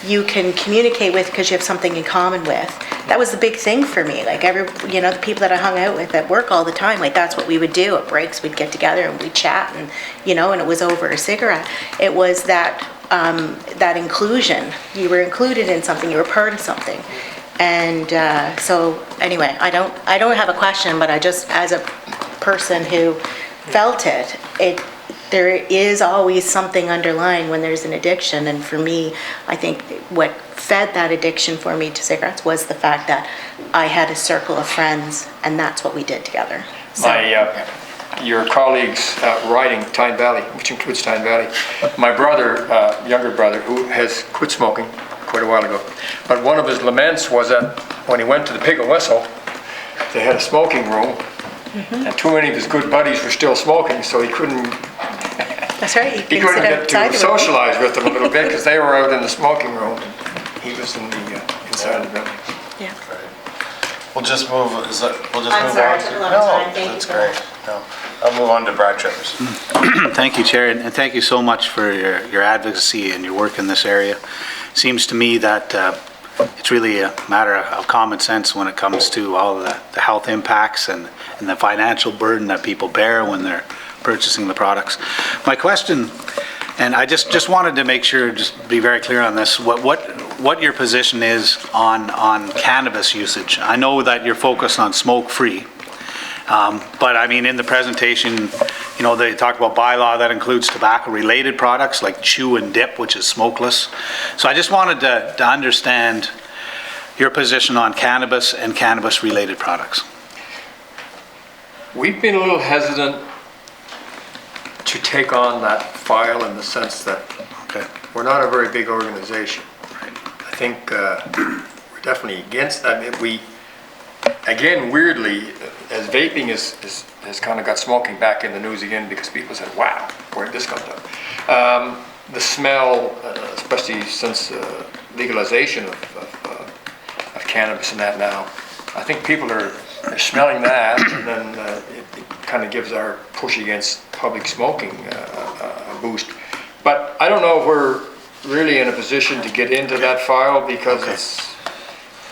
you can communicate with because you have something in common with, that was the big thing for me. Like the people that I hung out with at work all the time, like that's what we would do at breaks. We'd get together and we'd chat, and and it was over a cigarette. It was that inclusion. You were included in something. You were part of something. And so anyway, I don't have a question, but I just, as a person who felt it, there is always something underlying when there's an addiction. And for me, I think what fed that addiction for me to cigarettes was the fact that I had a circle of friends, and that's what we did together. So, your colleagues riding Tyne Valley, which includes Tyne Valley, my brother, younger brother, who has quit smoking quite a while ago, but one of his laments was that when he went to the Pig and Whistle, they had a smoking room, and too many of his good buddies were still smoking, so he couldn't. That's right. He couldn't get to socialize with them a little bit because they were out in the smoking room, and he was in the inside of the building. Yeah. We'll just move. We'll just I'm move sorry, on. I took a lot of time. Thank That's you. great. No, I'll move on to Brad Trippers. Thank you, Chair, and thank you so much for your advocacy and your work in this area. Seems to me that it's really a matter of common sense when it comes to all of the health impacts and the financial burden that people bear when they're purchasing the products. My question, and I just wanted to make sure, just be very clear on this, what your position is on cannabis usage. I know that you're focused on smoke-free, but I mean, in the presentation, they talk about bylaw that includes tobacco-related products like chew and dip, which is smokeless. So I just wanted to understand your position on cannabis and cannabis-related products. We've been a little hesitant to take on that file in the sense that we're not a very big organization. I think we're definitely against that. Again, weirdly, as vaping has kind of got smoking back in the news again because people said, wow, where did this come from? The smell, especially since legalization of cannabis and that now, I think people are smelling that, and then it kind of gives our push against public smoking a boost. But I don't know if we're really in a position to get into that file because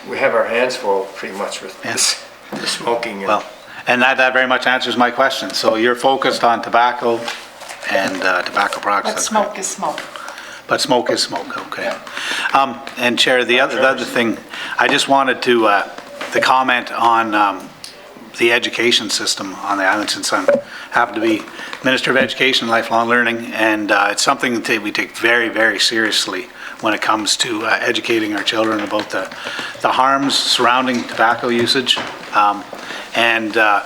we have our hands full pretty much with Yes. the smoking. And Well, and that very much answers my question. So you're focused on tobacco and tobacco products. But that's smoke correct. is smoke. But smoke is smoke, okay. And Chair, the other thing, I just wanted to comment on the education system on the island, since I happen to be Minister of Education and Lifelong Learning, and it's something that we take very, very seriously when it comes to educating our children about the harms surrounding tobacco usage.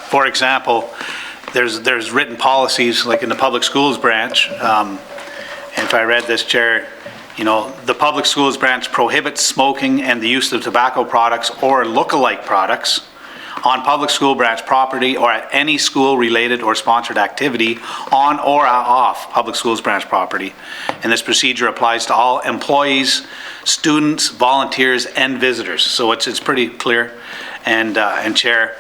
For example, there's written policies, like in the public schools branch, and if I read this, Chair, you know, the public schools branch prohibits smoking and the use of tobacco products or look-alike products on public school branch property or at any school-related or sponsored activity on or off public schools branch property. And this procedure applies to all employees, students, volunteers, and visitors. So it's pretty clear. And Chair,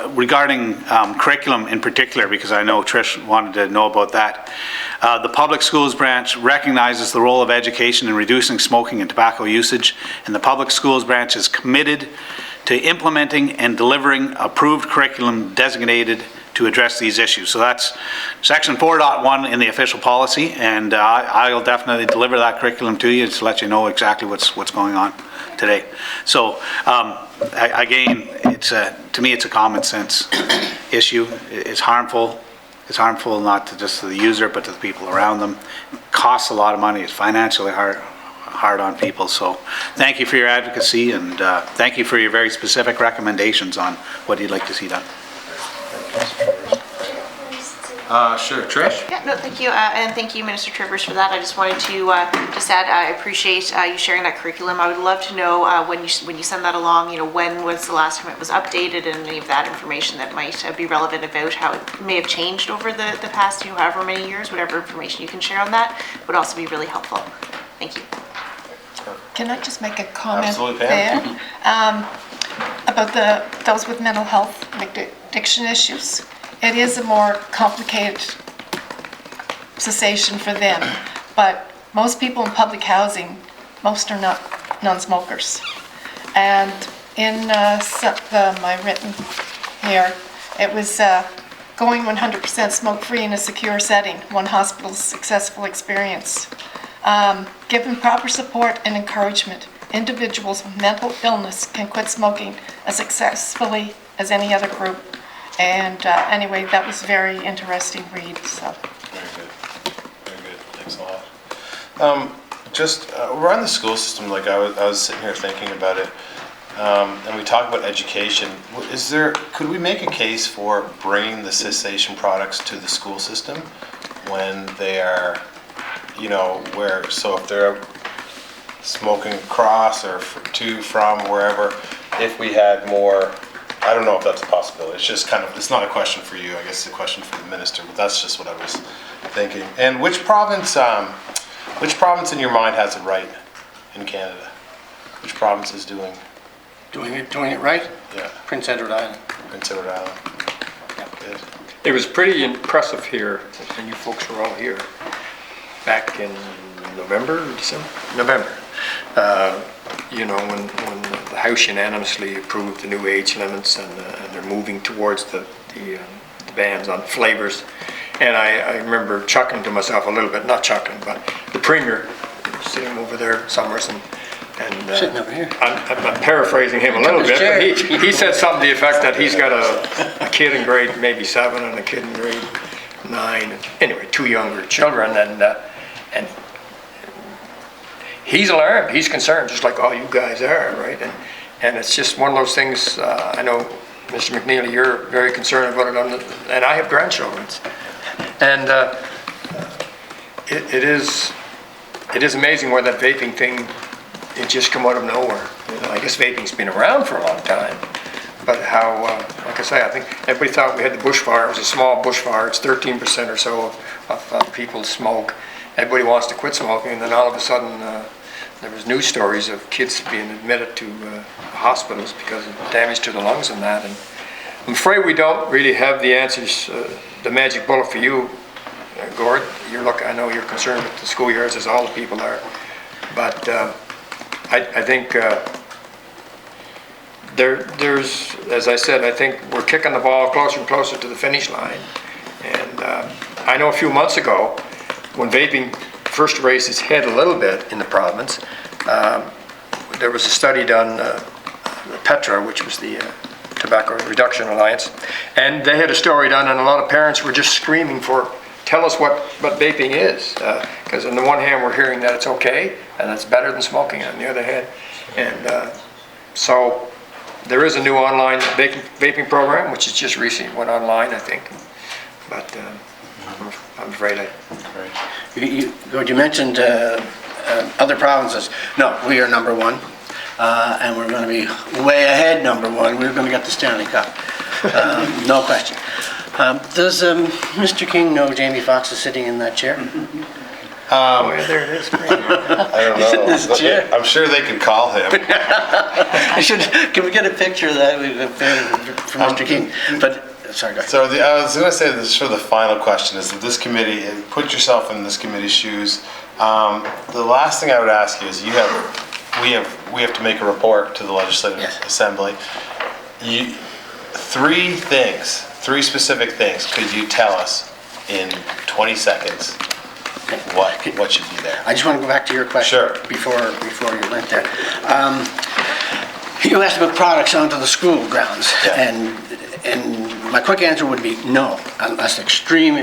regarding curriculum in particular, because I know Trish wanted to know about that, the public schools branch recognizes the role of education in reducing smoking and tobacco usage, and the public schools branch is committed to implementing and delivering approved curriculum designated to address these issues. So that's section 4.1 in the official policy, and I'll definitely deliver that curriculum to you to let you know exactly what's going on today. So again, to me it's a common sense issue. It's harmful. It's harmful not to just to the user, but to the people around them. It costs a lot of money. It's financially hard on people. So thank you for your advocacy, and thank you for your very specific recommendations on what you'd like to see done. Sure, Trish? Yeah, no, thank you, and thank you, Minister Trivers, for that. I just wanted to just add, I appreciate you sharing that curriculum. I would love to know when you send that along, you know, when was the last time it was updated, and any of that information that might be relevant about how it may have changed over the past, you know, however many years. Whatever information you can share on that would also be really helpful. Thank you. Can I just make a comment Absolutely, there? Pam. About those with mental health addiction issues. It is a more complicated cessation for them, but most people in public housing, most are not non-smokers. And in my written here, it was going 100% smoke-free in a secure setting, one hospital's successful experience. Given proper support and encouragement, individuals with mental illness can quit smoking as successfully as any other group. And anyway, that was very interesting read. So. Very good. Very good. Thanks a lot. Just around the school system, like I was sitting here thinking about it, and we talk about education. Could we make a case for bringing the cessation products to the school system when they are, you know, so if they're smoking across or to, from, wherever, if we had more, I don't know if that's a possibility. It's just kind of, it's not a question for you, I guess it's a question for the minister, but that's just what I was thinking. And which province in your mind has it right in Canada? Which province is doing Doing it right? Yeah. Prince Edward Island. Prince Edward Island? Good. it was pretty impressive here, and you folks were all here back in November or December? November. You know, when the House unanimously approved the new age limits, and they're moving towards the bans on flavors. And I remember chuckling to myself a little bit, not chuckling, but the Premier sitting over there, Summers, and Sitting over here. I'm paraphrasing him a little bit, but he said something to the effect that he's got a kid in grade maybe 7 and a kid in grade 9. Anyway, 2 younger children, and he's alarmed, he's concerned, just like all you guys are, right? And it's just one of those things. I know, Mr. McNeely, you're very concerned about it, and I have grandchildren, and it is amazing where that vaping thing. It just come out of nowhere. You know, I guess vaping's been around for a long time, but how, like I say, I think everybody thought we had the bushfire. It was a small bushfire. It's 13% or so of people smoke. Everybody wants to quit smoking, and then all of a sudden there was news stories of kids being admitted to hospitals because of damage to the lungs and that. And I'm afraid we don't really have the answers, the magic bullet for you, Gord. I know you're concerned with the schoolyards, as all the people are, but I think there's, as I said, I think we're kicking the ball closer and closer to the finish line. And I know a few months ago, when vaping first raised its head a little bit in the province, there was a study done, Petra, which was the Tobacco Reduction Alliance, and they had a story done, and a lot of parents were just screaming for, tell us what vaping is. Because on the one hand, we're hearing that it's okay, and it's better than smoking on the other hand. And so there is a new online vaping program, which is just recently went online, I think. But I'm afraid You mentioned other provinces. No, we are number one, and we're going to be way ahead number one. We're going to get the Stanley Cup, no question. Does Mr. King know Jamie Foxx is sitting in that chair? oh, yeah, there it is. I don't know. in his chair. I'm sure they can call him. Can we get a picture of that from Mr. King? But sorry, go ahead. So I was going to say this for the final question is that this committee, put yourself in this committee's shoes. The last thing I would ask you is we have to make a report to the Legislative Assembly. Three specific things. Could you tell us in 20 seconds what should be there? I just want to go back to your question. Sure. Before you went there. You asked about products onto the school grounds, Yeah. and my quick answer would be no, unless extreme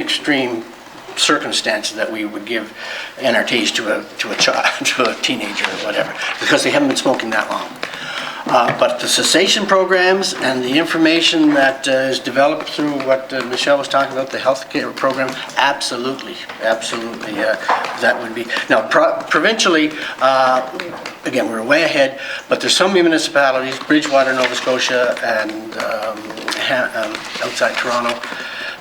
circumstances that we would give NRTs to a child, to a teenager or whatever, because they haven't been smoking that long. But the cessation programs and the information that is developed through what Michelle was talking about, the healthcare program, absolutely, that would be. Now, provincially, again, we're way ahead, but there's some municipalities, Bridgewater, Nova Scotia, and outside Toronto,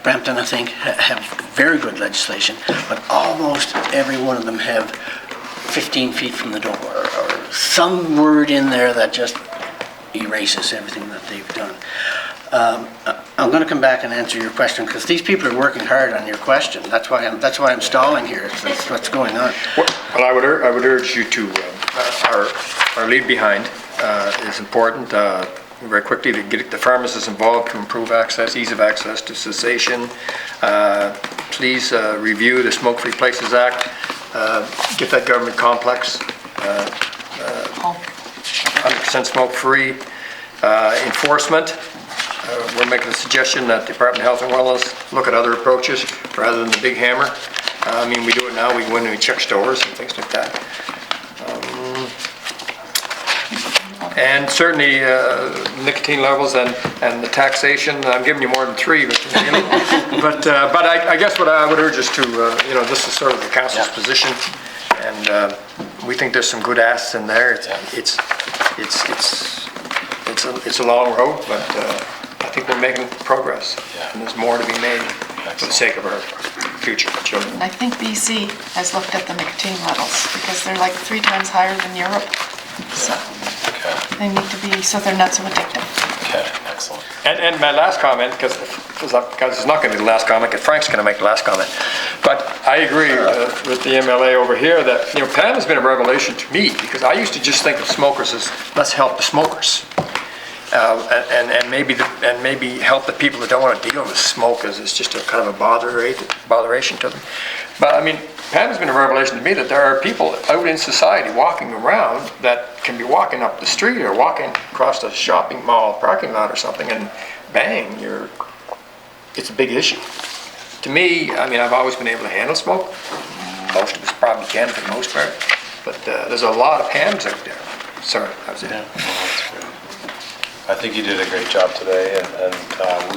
Brampton, I think, have very good legislation, but almost every one of them have 15 feet from the door, or some word in there that just erases everything that they've done. I'm going to come back and answer your question because these people are working hard on your question. That's why I'm stalling here. That's what's going on. Well, I would urge you to our leave behind is important. Very quickly to get the pharmacists involved to improve access, ease of access to cessation. Please review the Smoke-Free Places Act. Get that government complex 100% smoke-free. Enforcement. We're making a suggestion that the Department of Health and Wellness look at other approaches rather than the big hammer. I mean, we do it now. We go in and we check stores and things like that. And certainly nicotine levels and the taxation. I'm giving you more than three, Mr. Neely. But I guess what I would urge is to, this is sort of the council's position, and we think there's some good asks in there. It's a long road, but I think we're making progress, and there's more to be made for the sake of our future children. I think BC has looked at the nicotine levels because they're like 3 times higher than Europe. So they need to be, so they're not so addictive. Okay, excellent. And my last comment, because it's not going to be the last comment, because Frank's going to make the last comment. But I agree with the MLA over here that, Pam has been a revelation to me, because I used to just think of smokers as, let's help the smokers. And maybe help the people that don't want to deal with smoke as it's just a kind of a botheration to them. But I mean, Pam has been a revelation to me that there are people out in society walking around that can be walking up the street or walking across a shopping mall parking lot or something, and bang, it's a big issue. To me, I mean, I've always been able to handle smoke. Most of us probably can for the most part, but there's a lot of Pams out there. Sorry, that was it. Yeah, well, that's great. I think you did a great job today, and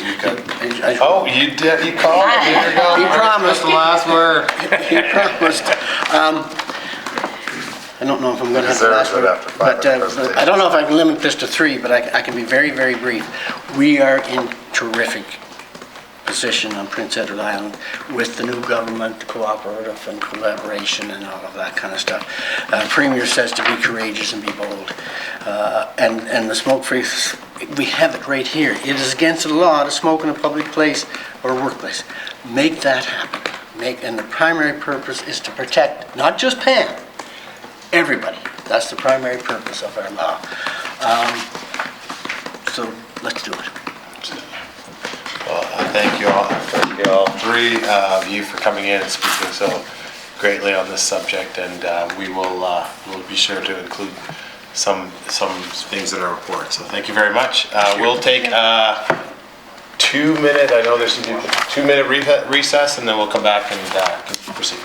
you got. Oh, you did. You called. Here you go. He promised. The last word. He promised. I don't know if I'm going to have the last word, but I don't know if I can limit this to 3, but I can be very, very brief. We are in terrific position on Prince Edward Island with the new government, cooperative and collaboration and all of that kind of stuff. Premier says to be courageous and be bold. And the smoke-free, we have it right here. It is against the law to smoke in a public place or workplace. Make that happen. And the primary purpose is to protect, not just Pam, everybody. That's the primary purpose of our law. So let's do it. Well, thank you all three of you for coming in and speaking so greatly on this subject, and we will we'll be sure to include some things in our report. So thank you very much. We'll take 2-minute, I know there's some people, 2-minute recess, and then we'll come back and proceed.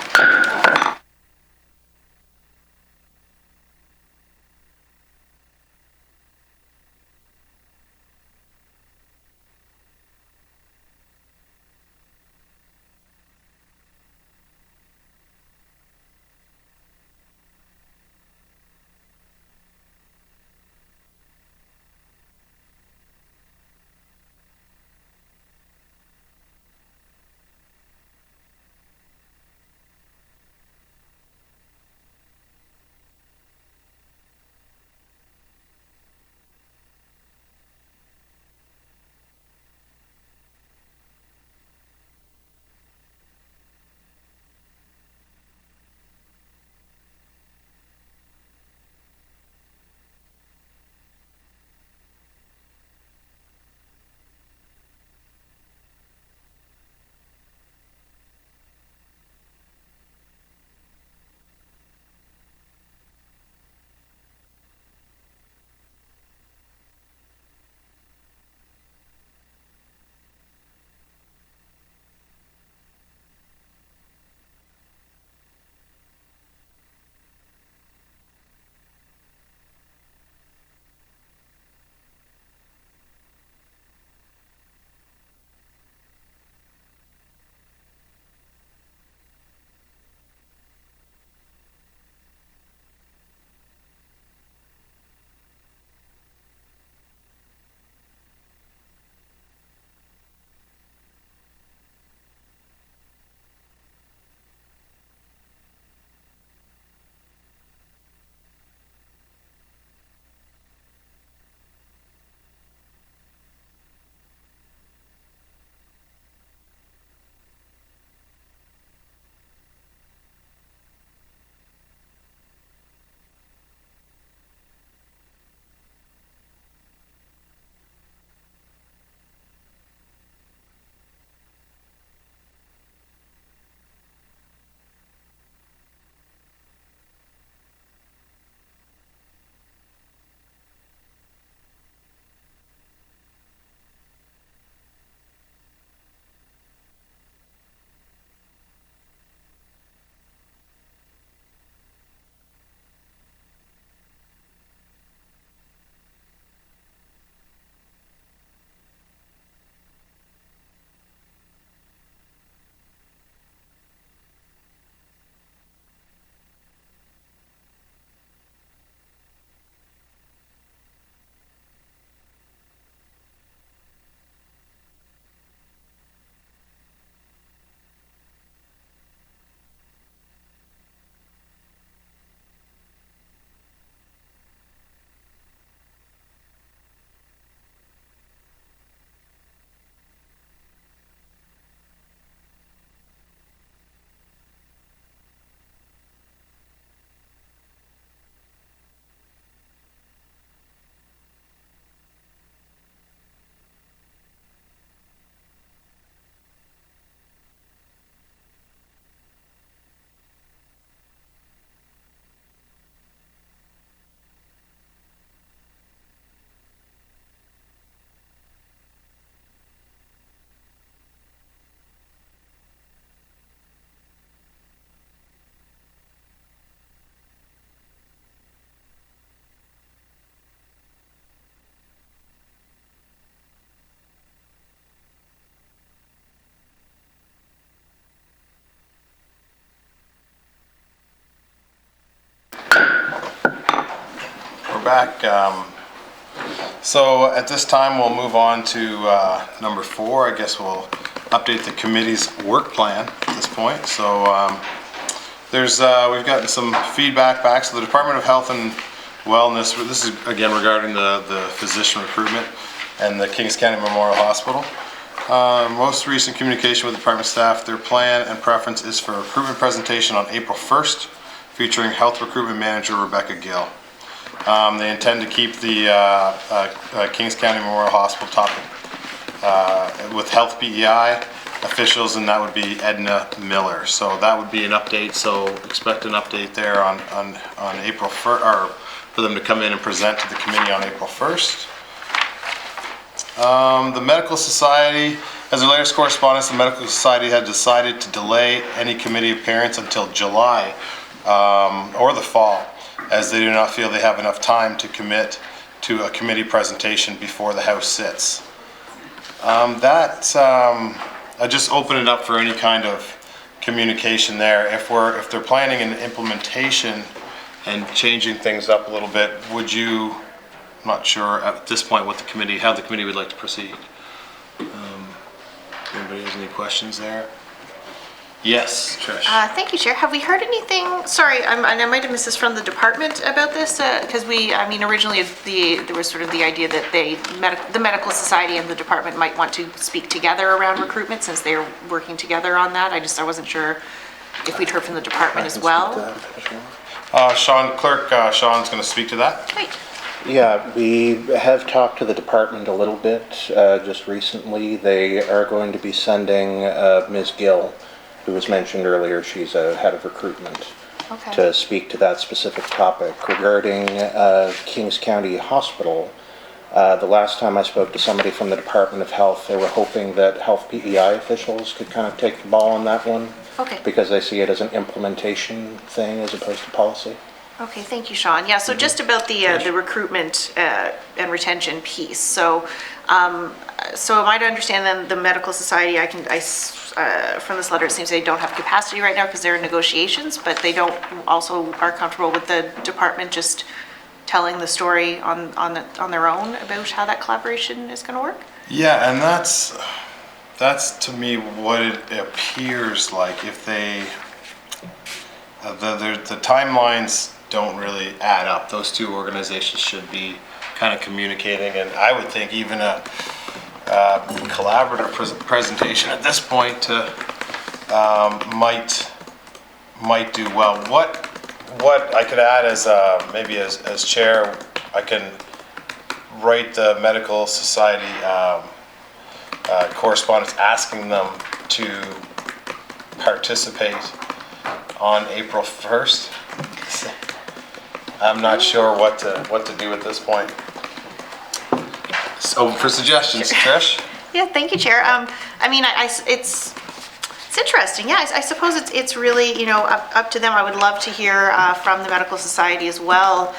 Back. So at this time, we'll move on to number 4. I guess we'll update the committee's work plan at this point. So we've gotten some feedback back. So the Department of Health and Wellness, this is again regarding the physician recruitment and the Kings County Memorial Hospital. Most recent communication with department staff, their plan and preference is for a recruitment presentation on April 1st, featuring Health Recruitment Manager Rebecca Gill. They intend to keep the Kings County Memorial Hospital topic with Health PEI officials, and that would be Edna Miller. So that would be an update. So expect an update there on April 1st, or for them to come in and present to the committee on April 1st. The Medical Society, as a latest correspondence, the Medical Society had decided to delay any committee appearance until July or the fall, as they do not feel they have enough time to commit to a committee presentation before the House sits. I just open it up for any kind of communication there. If they're planning an implementation and changing things up a little bit, would you? I'm not sure at this point how the committee would like to proceed. Anybody has any questions there? Yes, Trish. Thank you, Chair. Have we heard anything, sorry, I might have missed this from the department about this, because originally there was sort of the idea that the Medical Society and the department might want to speak together around recruitment since they're working together on that. I wasn't sure if we'd heard from the department as well. Sean's going to speak to that. Great. Yeah, we have talked to the department a little bit just recently. They are going to be sending Ms. Gill, who was mentioned earlier. She's a head of recruitment, Okay. to speak to that specific topic. Regarding Kings County Hospital, the last time I spoke to somebody from the Department of Health, they were hoping that Health PEI officials could kind of take the ball on that one. Okay. Because they see it as an implementation thing as opposed to policy. Okay, thank you, Sean. Yeah, so just about the recruitment and retention piece. So, am I to understand then the Medical Society? From this letter, it seems they don't have capacity right now because they're in negotiations, but they are comfortable with the department just telling the story on their own about how that collaboration is going to work. Yeah, and that's to me what it appears like. If they the timelines don't really add up. Those two organizations should be kind of communicating, and I would think even a collaborative presentation at this point might do well. What I could add as maybe as chair, I can write the Medical Society correspondence asking them to participate on April 1st. I'm not sure what to do at this point. So for suggestions, Trish? Yeah, thank you, Chair. It's interesting. Yeah, I suppose it's really, up to them. I would love to hear from the Medical Society as well.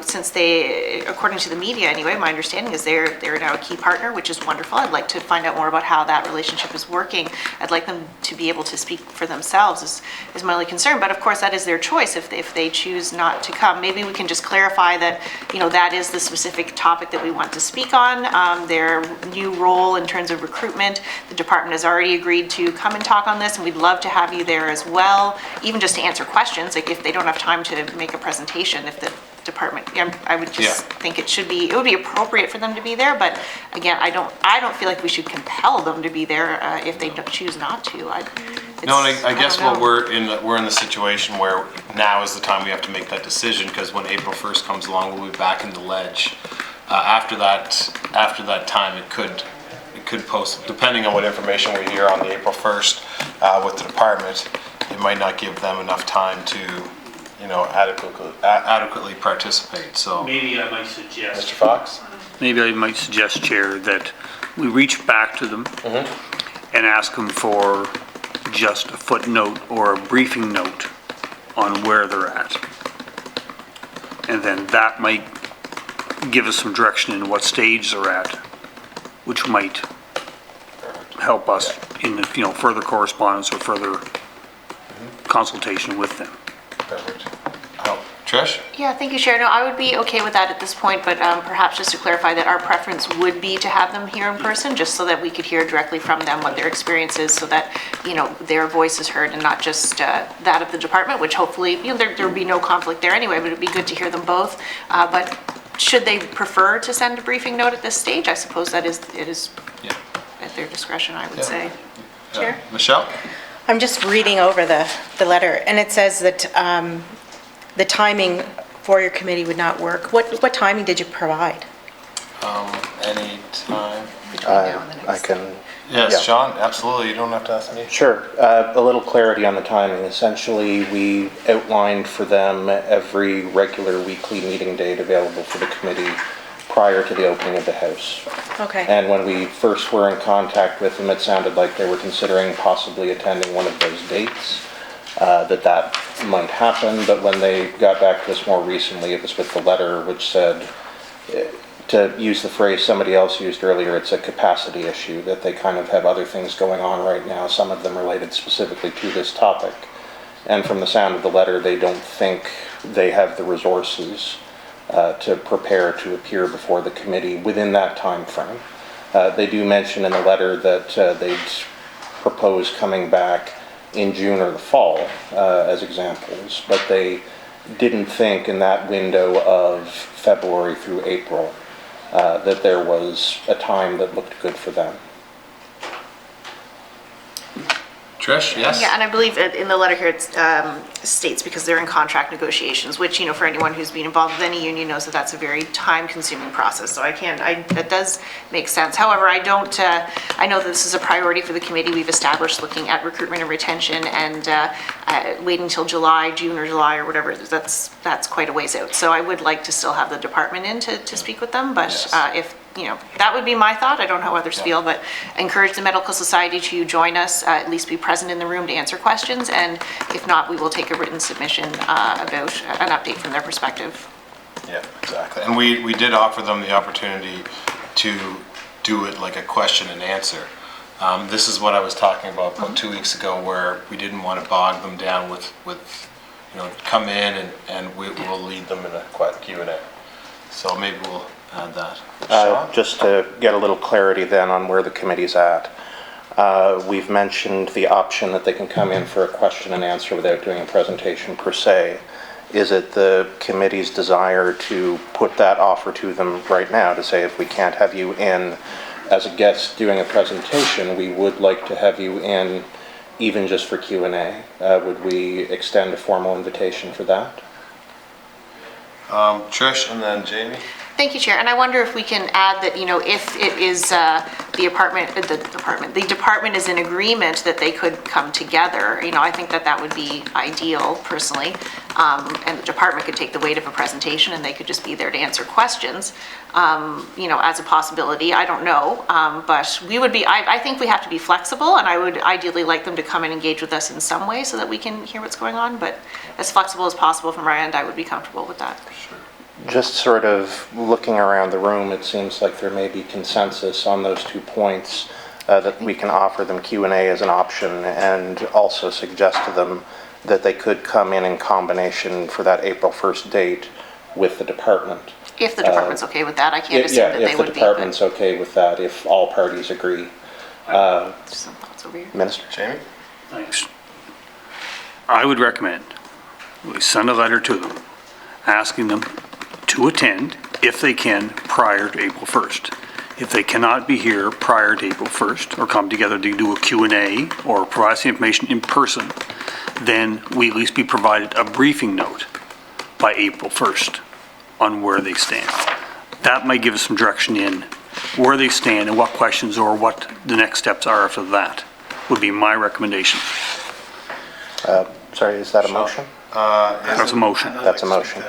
Since they, according to the media anyway, my understanding is they're now a key partner, which is wonderful. I'd like to find out more about how that relationship is working. I'd like them to be able to speak for themselves is my only concern. But of course, that is their choice if they choose not to come. Maybe we can just clarify that, that is the specific topic that we want to speak on. Their new role in terms of recruitment. The department has already agreed to come and talk on this, and we'd love to have you there as well, even just to answer questions, like if they don't have time to make a presentation, if the department, I would just think it would be appropriate for them to be there, but again, I don't feel like we should compel them to be there if they choose not to. I guess we're in the situation where now is the time we have to make that decision, because when April 1st comes along, we'll be back in the ledge. After that time, it could post, depending on what information we hear on the April 1st with the department, it might not give them enough time to, adequately participate. So Maybe I might suggest, Mr. Fox? Chair, that we reach back to them and ask them for just a footnote or a briefing note on where they're at. And then that might give us some direction in what stage they're at, which might help us in further correspondence or further consultation with them. Perfect. Trish? Yeah, thank you, Chair. No, I would be okay with that at this point, but perhaps just to clarify that our preference would be to have them here in person, just so that we could hear directly from them what their experience is, so that, their voice is heard and not just that of the department, which hopefully, there would be no conflict there anyway, but it'd be good to hear them both. But should they prefer to send a briefing note at this stage, I suppose it is at their discretion, I would say. Chair? Michelle? I'm just reading over the letter, and it says that the timing for your committee would not work. What timing did you provide? Any time. Between now and the next. I can, Yes, Yeah. Sean, absolutely, you don't have to ask me. sure. A little clarity on the timing. Essentially, we outlined for them every regular weekly meeting date available for the committee prior to the opening of the House. Okay. And when we first were in contact with them, it sounded like they were considering possibly attending one of those dates, that might happen. But when they got back to us more recently, it was with the letter which said, to use the phrase somebody else used earlier, it's a capacity issue, that they kind of have other things going on right now, some of them related specifically to this topic. And from the sound of the letter, they don't think they have the resources to prepare to appear before the committee within that time frame. They do mention in the letter that they'd propose coming back in June or the fall as examples, but they didn't think in that window of February through April that there was a time that looked good for them. Trish, yes? Yeah, and I believe in the letter here it states because they're in contract negotiations, which, you know, for anyone who's been involved with any union knows that that's a very time-consuming process. So that does make sense. However, I know that this is a priority for the committee. We've established looking at recruitment and retention, and waiting until June or July or whatever, that's quite a ways out. So I would like to still have the department in to speak with them, but Yes. if, you know, that would be my thought. I don't know how others feel, but encourage the medical society to join us, at least be present in the room to answer questions. And if not, we will take a written submission about an update from their perspective. Yeah, exactly. And we did offer them the opportunity to do it like a question and answer. This is what I was talking about 2 weeks ago, where we didn't want to bog them down with you know, come in and we'll lead them in a Q&A. So maybe we'll add that. Sean? Just to get a little clarity then on where the committee's at. We've mentioned the option that they can come in for a question and answer without doing a presentation per se. Is it the committee's desire to put that offer to them right now to say, if we can't have you in as a guest doing a presentation, we would like to have you in even just for Q&A? Would we extend a formal invitation for that? Trish and then Jamie. Thank you, Chair. And I wonder if we can add that, you know, if it is the department is in agreement that they could come together, you know, I think that would be ideal personally. And the department could take the weight of a presentation and they could just be there to answer questions, you know, as a possibility. I don't know, but we would be, I think we have to be flexible, and I would ideally like them to come and engage with us in some way so that we can hear what's going on. But as flexible as possible from our end, I would be comfortable with that. Sure. Just sort of looking around the room, it seems like there may be consensus on those 2 points, that we can offer them Q&A as an option, and also suggest to them that they could come in combination for that April 1st date with the department. If the department's okay with that, I can't assume that they If would the be. department's okay with that, if all parties agree. Some thoughts over here. Minister? Jamie? Thanks. I would recommend we send a letter to them asking them to attend, if they can, prior to April 1st. If they cannot be here prior to April 1st, or come together to do a Q&A or provide us the information in person, then we at least be provided a briefing note by April 1st on where they stand. That might give us some direction in where they stand and what questions or what the next steps are after that, would be my recommendation. Sorry, is that a motion? That's a motion. That's a motion.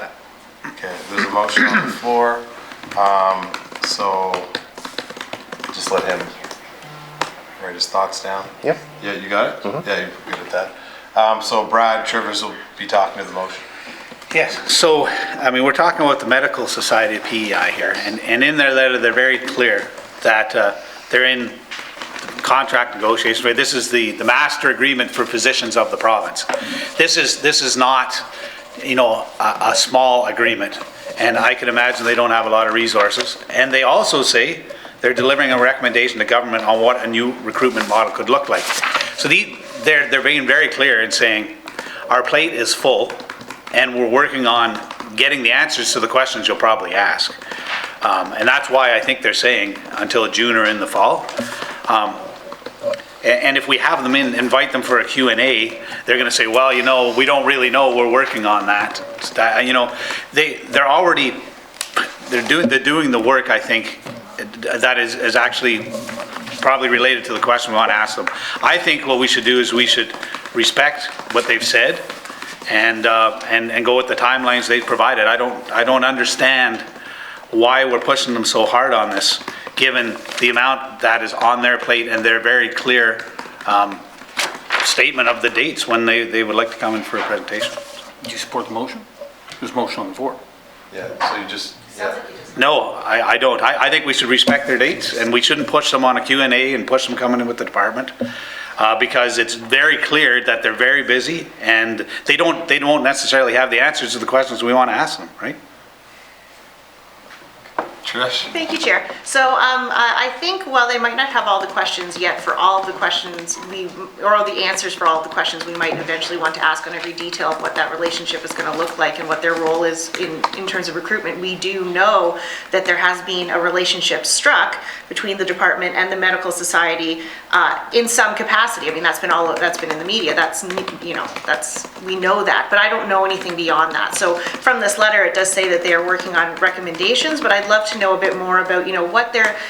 Okay, there's a motion on the floor, so just let him write his thoughts down. Yep. Yeah, you got it? Yeah, you're good at that. So Brad Trivers will be talking to the motion. Yes, so, I mean, we're talking about the Medical Society of PEI here, and in their letter, they're very clear that they're in contract negotiations. This is the master agreement for physicians of the province. This is not, you know, a small agreement, and I can imagine they don't have a lot of resources. And they also say they're delivering a recommendation to government on what a new recruitment model could look like. So they're being very clear in saying, our plate is full, and we're working on getting the answers to the questions you'll probably ask. And that's why I think they're saying until June or in the fall. And if we have them in, invite them for a Q&A, they're going to say, well, you know, we don't really know, we're working on that. You know, they're already, they're doing the work, I think, that is actually probably related to the question we want to ask them. I think what we should do is we should respect what they've said and go with the timelines they've provided. I don't understand why we're pushing them so hard on this, given the amount that is on their plate and their very clear statement of the dates when they would like to come in for a presentation. Do you support the motion? There's a motion on the floor. Yeah, so you just, yeah. No, I don't. I think we should respect their dates, and we shouldn't push them on a Q&A and push them coming in with the department, because it's very clear that they're very busy, and they don't necessarily have the answers to the questions we want to ask them, right? Trish? Thank you, Chair. So I think while they might not have all the questions yet for all of the questions, or all the answers for all of the questions, we might eventually want to ask on every detail of what that relationship is going to look like and what their role is in terms of recruitment. We do know that there has been a relationship struck between the department and the medical society in some capacity. I mean, that's been in the media. We know that, but I don't know anything beyond that. So from this letter, it does say that they are working on recommendations, but I'd love to know a bit more about,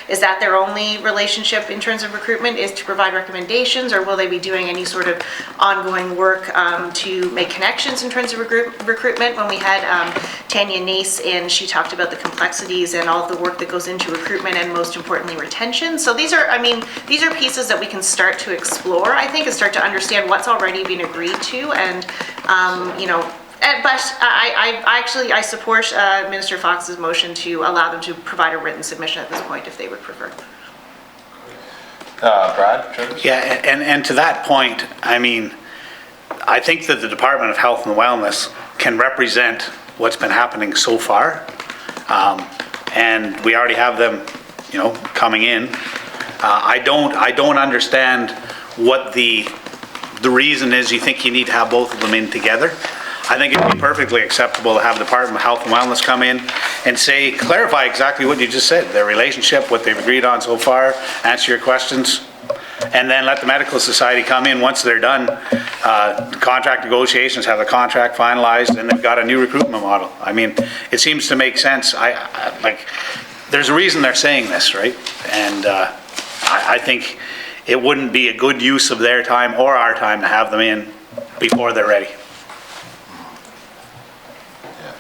is that their only relationship in terms of recruitment, is to provide recommendations, or will they be doing any sort of ongoing work to make connections in terms of recruitment? When we had Tanya Nace in, she talked about the complexities and all of the work that goes into recruitment and most importantly retention. So these are pieces that we can start to explore, I think, and start to understand what's already been agreed to, and but I support Minister Fox's motion to allow them to provide a written submission at this point if they would prefer. Brad? Yeah, and to that point, I mean, I think that the Department of Health and Wellness can represent what's been happening so far, and we already have them, coming in. I don't understand what the reason is you think you need to have both of them in together. I think it'd be perfectly acceptable to have the Department of Health and Wellness come in and clarify exactly what you just said, their relationship, what they've agreed on so far, answer your questions, and then let the Medical Society come in once they're done. Contract negotiations, have the contract finalized, and they've got a new recruitment model. I mean, it seems to make sense. There's a reason they're saying this, right? And I think it wouldn't be a good use of their time or our time to have them in before they're ready.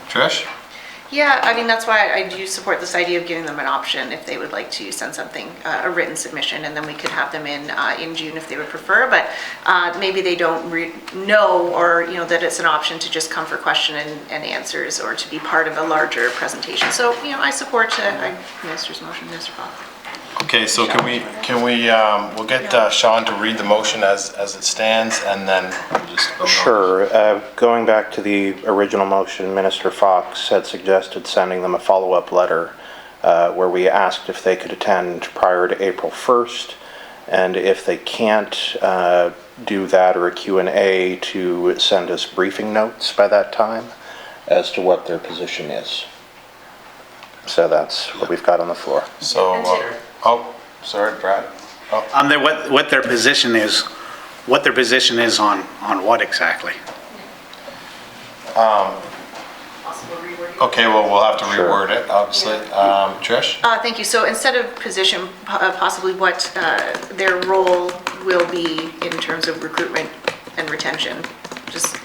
Trish? Yeah, I mean, that's why I do support this idea of giving them an option if they would like to send something, a written submission, and then we could have them in June if they would prefer, but maybe they don't know, or, that it's an option to just come for question and answers, or to be part of a larger presentation. So, I support Minister's motion, Mr. Fox. Okay, so we'll get Sean to read the motion as it stands, and then we'll just vote on it. Sure. Going back to the original motion, Minister Fox had suggested sending them a follow-up letter where we asked if they could attend prior to April 1st, and if they can't do that, or a Q&A, to send us briefing notes by that time as to what their position is. So that's what we've got on the floor. So, sorry, Brad. What their position is, on what exactly? Okay, well, we'll have to reword it, obviously. Trish? Thank you. So instead of position, possibly what their role will be in terms of recruitment and retention. Just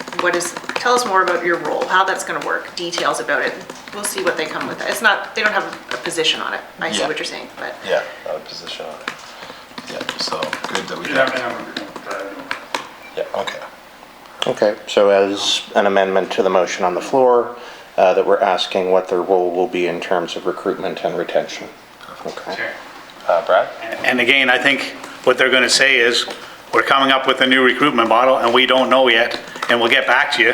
tell us more about your role, how that's going to work, details about it. We'll see what they come with. It's not, they don't have a position on it. I see what you're saying, but. Yeah, not a position on it. Yeah, so good that we have. Yeah, okay. Okay, so as an amendment to the motion on the floor, that we're asking what their role will be in terms of recruitment and retention. Okay. Brad? And again, I think what they're going to say is, we're coming up with a new recruitment model and we don't know yet, and we'll get back to you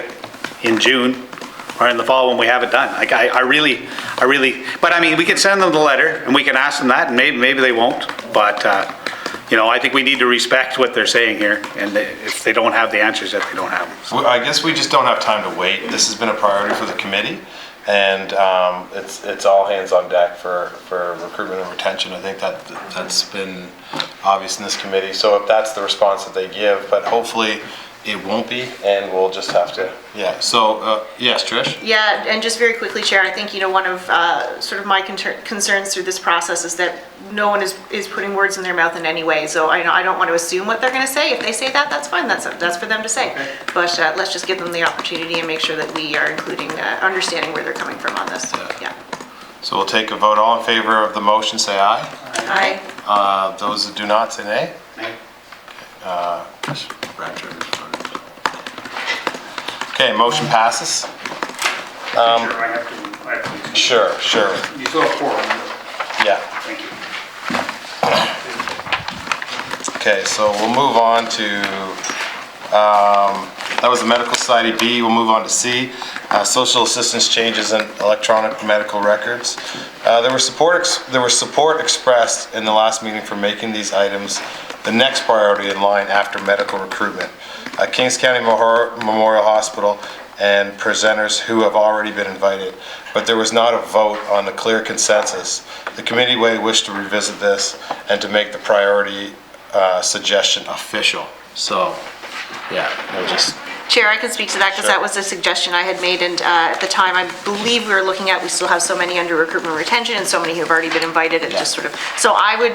in June or in the fall when we have it done. I really, but I mean, we can send them the letter and we can ask them that, and maybe they won't, but I think we need to respect what they're saying here, and if they don't have the answers, that they don't have them. I guess we just don't have time to wait. This has been a priority for the committee, And it's all hands on deck for recruitment and retention. I think that's been obvious in this committee. So if that's the response that they give, but hopefully it won't be, and we'll just have to, yeah. So, yes, Trish? Yeah, and just very quickly, Chair, I think, one of sort of my concerns through this process is that no one is putting words in their mouth in any way. So I don't want to assume what they're going to say. If they say that, that's fine. That's for them to say. Okay. But let's just give them the opportunity and make sure that we are including, understanding where they're coming from on this. Yeah. So we'll take a vote. All in favor of the motion, say aye. Aye. Those that do not, say nay. Nay. Okay, motion passes. I have to. Sure. You still have 4. Yeah. Thank you. Okay, so we'll move on to, that was the Medical Society B. We'll move on to C, social assistance changes in electronic medical records. There was support expressed in the last meeting for making these items the next priority in line after medical recruitment. Kings County Memorial Hospital and presenters who have already been invited, but there was not a vote on the clear consensus. The committee may wish to revisit this and to make the priority suggestion official. So, yeah, we'll just... Chair, I can speak to that because that was a suggestion I had made, and at the time, I believe we were looking at, we still have so many under recruitment and retention and so many who have already been invited, and just sort of, so I would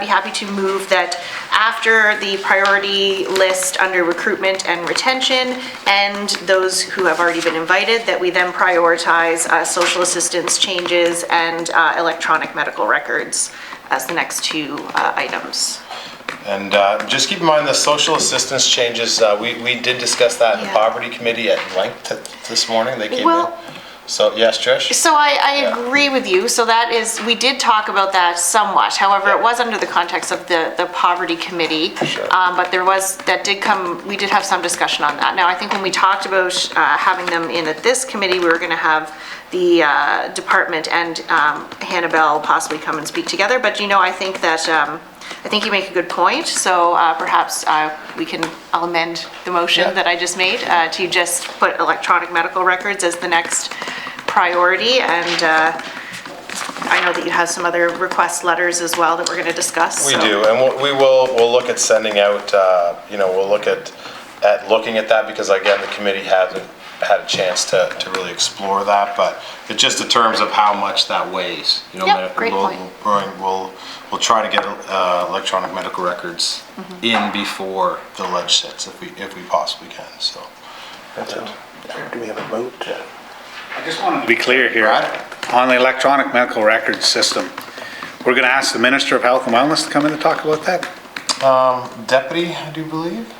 be happy to move that after the priority list under recruitment and retention and those who have already been invited, that we then prioritize social assistance changes and electronic medical records as the next 2 items. And just keep in mind the social assistance changes, we did discuss that in the poverty committee at length this morning. They came in. So, yes, Trish? So I agree with you. So that is, we did talk about that somewhat. However, it was under the context of the poverty committee. Sure. But we did have some discussion on that. Now, I think when we talked about having them in at this committee, we were going to have the department and Hannibal possibly come and speak together. But, I think that... I think you make a good point, so perhaps I'll amend the motion that I just made to just put electronic medical records as the next priority, and I know that you have some other request letters as well that we're going to discuss. We do, and we'll look at sending out, we'll look at looking at that, because again, the committee hasn't had a chance to really explore that, but it's just in terms of how much that weighs. Great point. We'll try to get electronic medical records in before the ledge sits, if we possibly can. So that's it. Do we have a vote? I just wanted to be clear here. On the electronic medical records system, we're going to ask the Minister of Health and Wellness to come in and talk about that? Deputy, I do believe.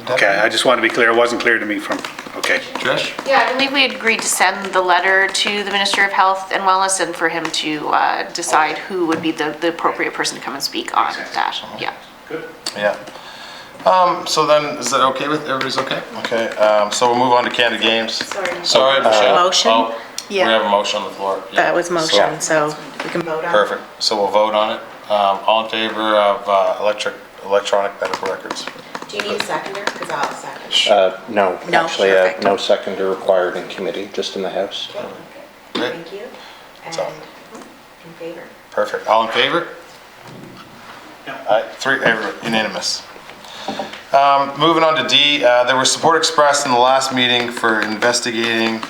Okay, I just wanted to be clear. It wasn't clear to me from, okay. Trish? Yeah, I believe we agreed to send the letter to the Minister of Health and Wellness and for him to decide who would be the appropriate person to come and speak on that. Yeah. Good. Yeah. So then, is that okay with, everybody's okay? Okay, so we'll move on to Canada Games. Sorry, Michelle. Motion? Oh, Yeah. we have a motion on the floor. Yeah. That was motion, so we can vote on it. Perfect, so we'll vote on it. All in favor of electronic medical records? Do you need a seconder? Because I'll second. No, No, actually, perfect. no seconder required in committee, just in the House. Great. Thank you. And So- in favor? Perfect, all in favor? Aye, 3, unanimous. Moving on to D, there was support expressed in the last meeting for investigating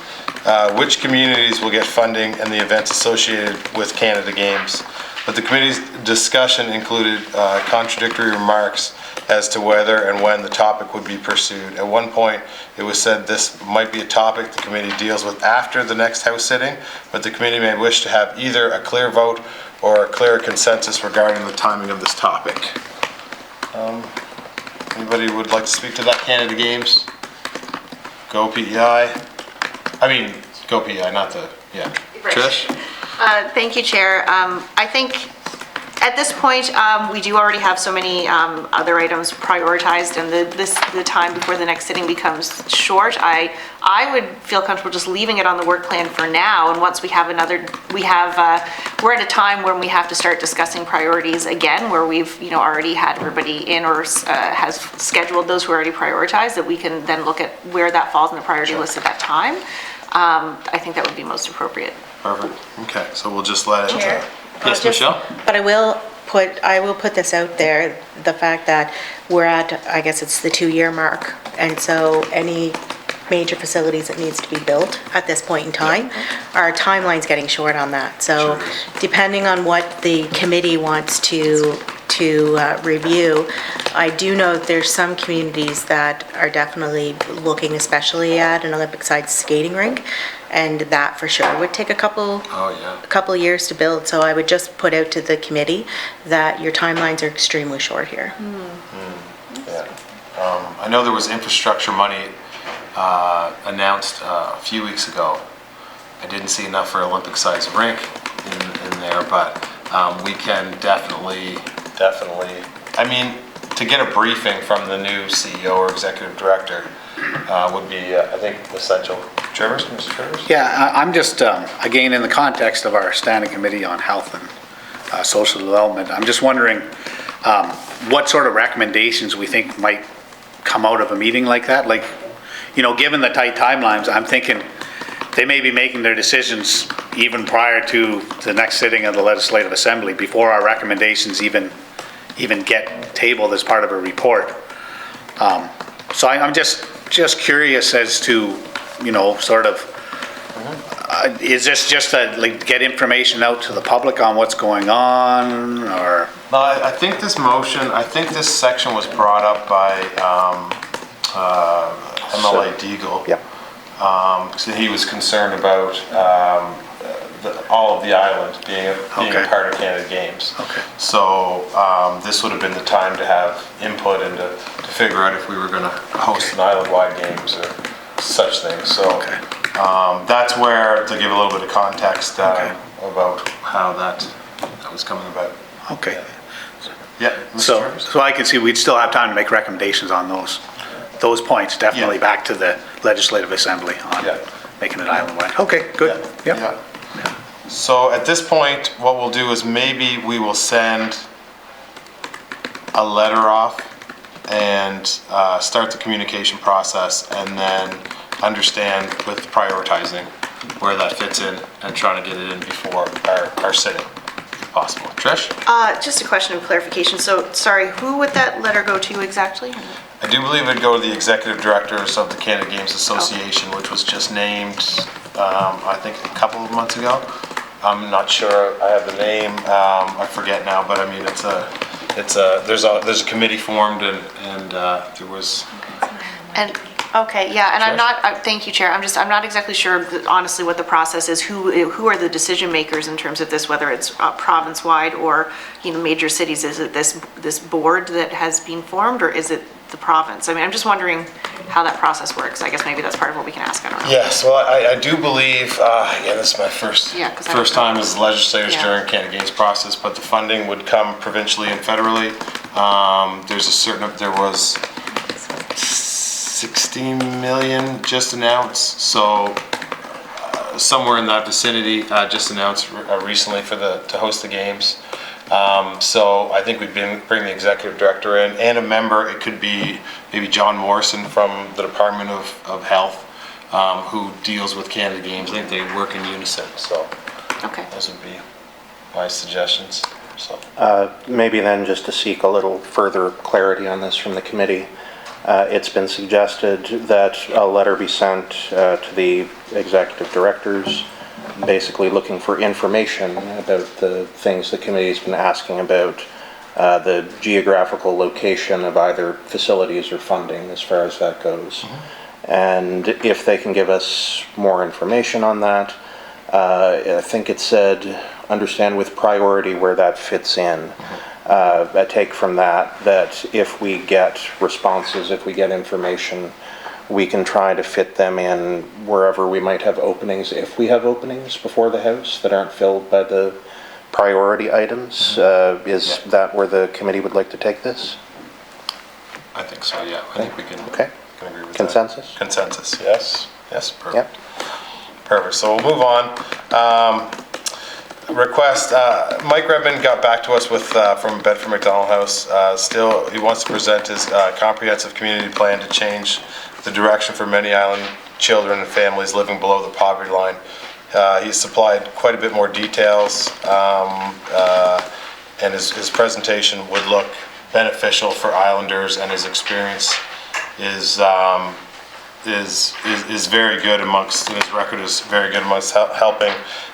which communities will get funding and the events associated with Canada Games. But the committee's discussion included contradictory remarks as to whether and when the topic would be pursued. At one point, it was said this might be a topic the committee deals with after the next House sitting, but the committee may wish to have either a clear vote or a clear consensus regarding the timing of this topic. Anybody would like to speak to that Canada Games? Go PEI. I mean, go PEI, not the, yeah. Trish? Thank you, Chair. I think at this point, we do already have so many other items prioritized, and the time before the next sitting becomes short. I would feel comfortable just leaving it on the work plan for now, and once we have we're at a time when we have to start discussing priorities again, where we've already had everybody in or has scheduled those who are already prioritized, that we can then look at where that falls in the priority list at that time. I think that would be most appropriate. Perfect. Okay, so we'll just let it. Chair? Yes, Just- Michelle? But I will put this out there, the fact that we're at, I guess it's the 2-year mark, and so any major facilities that needs to be built at this point in time, our timeline's getting short on that. So Sure is. depending on what the committee wants to review, I do know that there's some communities that are definitely looking especially at an Olympic-sized skating rink, and that for sure would take a couple years to build. So I would just put out to the committee that your timelines are extremely short here. Yeah. I know there was infrastructure money announced a few weeks ago. I didn't see enough for Olympic-sized rink in there, but we can definitely, I mean, to get a briefing from the new CEO or executive director would be, I think, essential. Mr. Trivers? Yeah, I'm just, again, in the context of our standing committee on health and social development, I'm just wondering what sort of recommendations we think might come out of a meeting like that. Like, you know, given the tight timelines, I'm thinking they may be making their decisions even prior to the next sitting of the Legislative Assembly, before our recommendations even get tabled as part of a report. So I'm just curious as to, you know, sort of, is this just like get information out to the public on what's going on, or? No, I think this section was brought up by MLA Deagle. Yep. So he was concerned about all of the island being Okay. a part of Canada Games. Okay. So this would have been the time to have input and to figure out if we were going to host an island-wide games or such things. So Okay. that's where, to give a little bit of context Okay. about how that was coming about. Okay. Yeah, Mr. Trivers? So I can see we'd still have time to make recommendations on those points, definitely Yeah. back to the Legislative Assembly on Yeah. making it island-wide. Okay, good. Yep. Yeah. So at this point, what we'll do is maybe we will send a letter off and start the communication process, and then understand with prioritizing where that fits in and trying to get it in before our sitting, if possible. Trish? Just a question of clarification. So, sorry, who would that letter go to exactly? I do believe it'd go to the executive directors of the Canada Games Association, which was just named, I think, a couple of months ago. I'm not sure I have the name. I forget now, but I mean, there's a committee formed, and there was. And, okay, yeah, and I'm not, thank you, Chair, I'm not exactly sure, honestly, what the process is, who are the decision makers in terms of this, whether it's province-wide or, you know, major cities? Is it this board that has been formed, or is it the province? I mean, I'm just wondering how that process works. I guess maybe that's part of what we can ask, I don't know. Yes, well, I do believe, again, this is my first Yeah, 'cause I don't time know. as legislators Yeah. during Canada Games process, but the funding would come provincially and federally. There was 16 million just announced, so somewhere in that vicinity, just announced recently to host the games. So I think we'd bring the executive director in and a member. It could be maybe John Morrison from the Department of Health, who deals with Canada Games. I think they work in unison, so Okay. those would be my suggestions. So Maybe then, just to seek a little further clarity on this from the committee, it's been suggested that a letter be sent to the executive directors, basically looking for information about the things the committee's been asking about, the geographical location of either facilities or funding as far as that goes. And if they can give us more information on that, I think it said, understand with priority where that fits in. I take from that if we get responses, if we get information, we can try to fit them in wherever we might have openings, if we have openings before the House that aren't filled by the priority items. Is that where the committee would like to take this? I think so, yeah. I think we can Okay. agree with Consensus? that. Consensus, yes. Yes, perfect. Yep. Perfect, so we'll move on. Request, Mike Redmond got back to us from Bedford MacDonald House. Still, he wants to present his comprehensive community plan to change the direction for many island children and families living below the poverty line. He's supplied quite a bit more details, and his presentation would look beneficial for Islanders, and his experience is very good amongst, and his record is very good amongst helping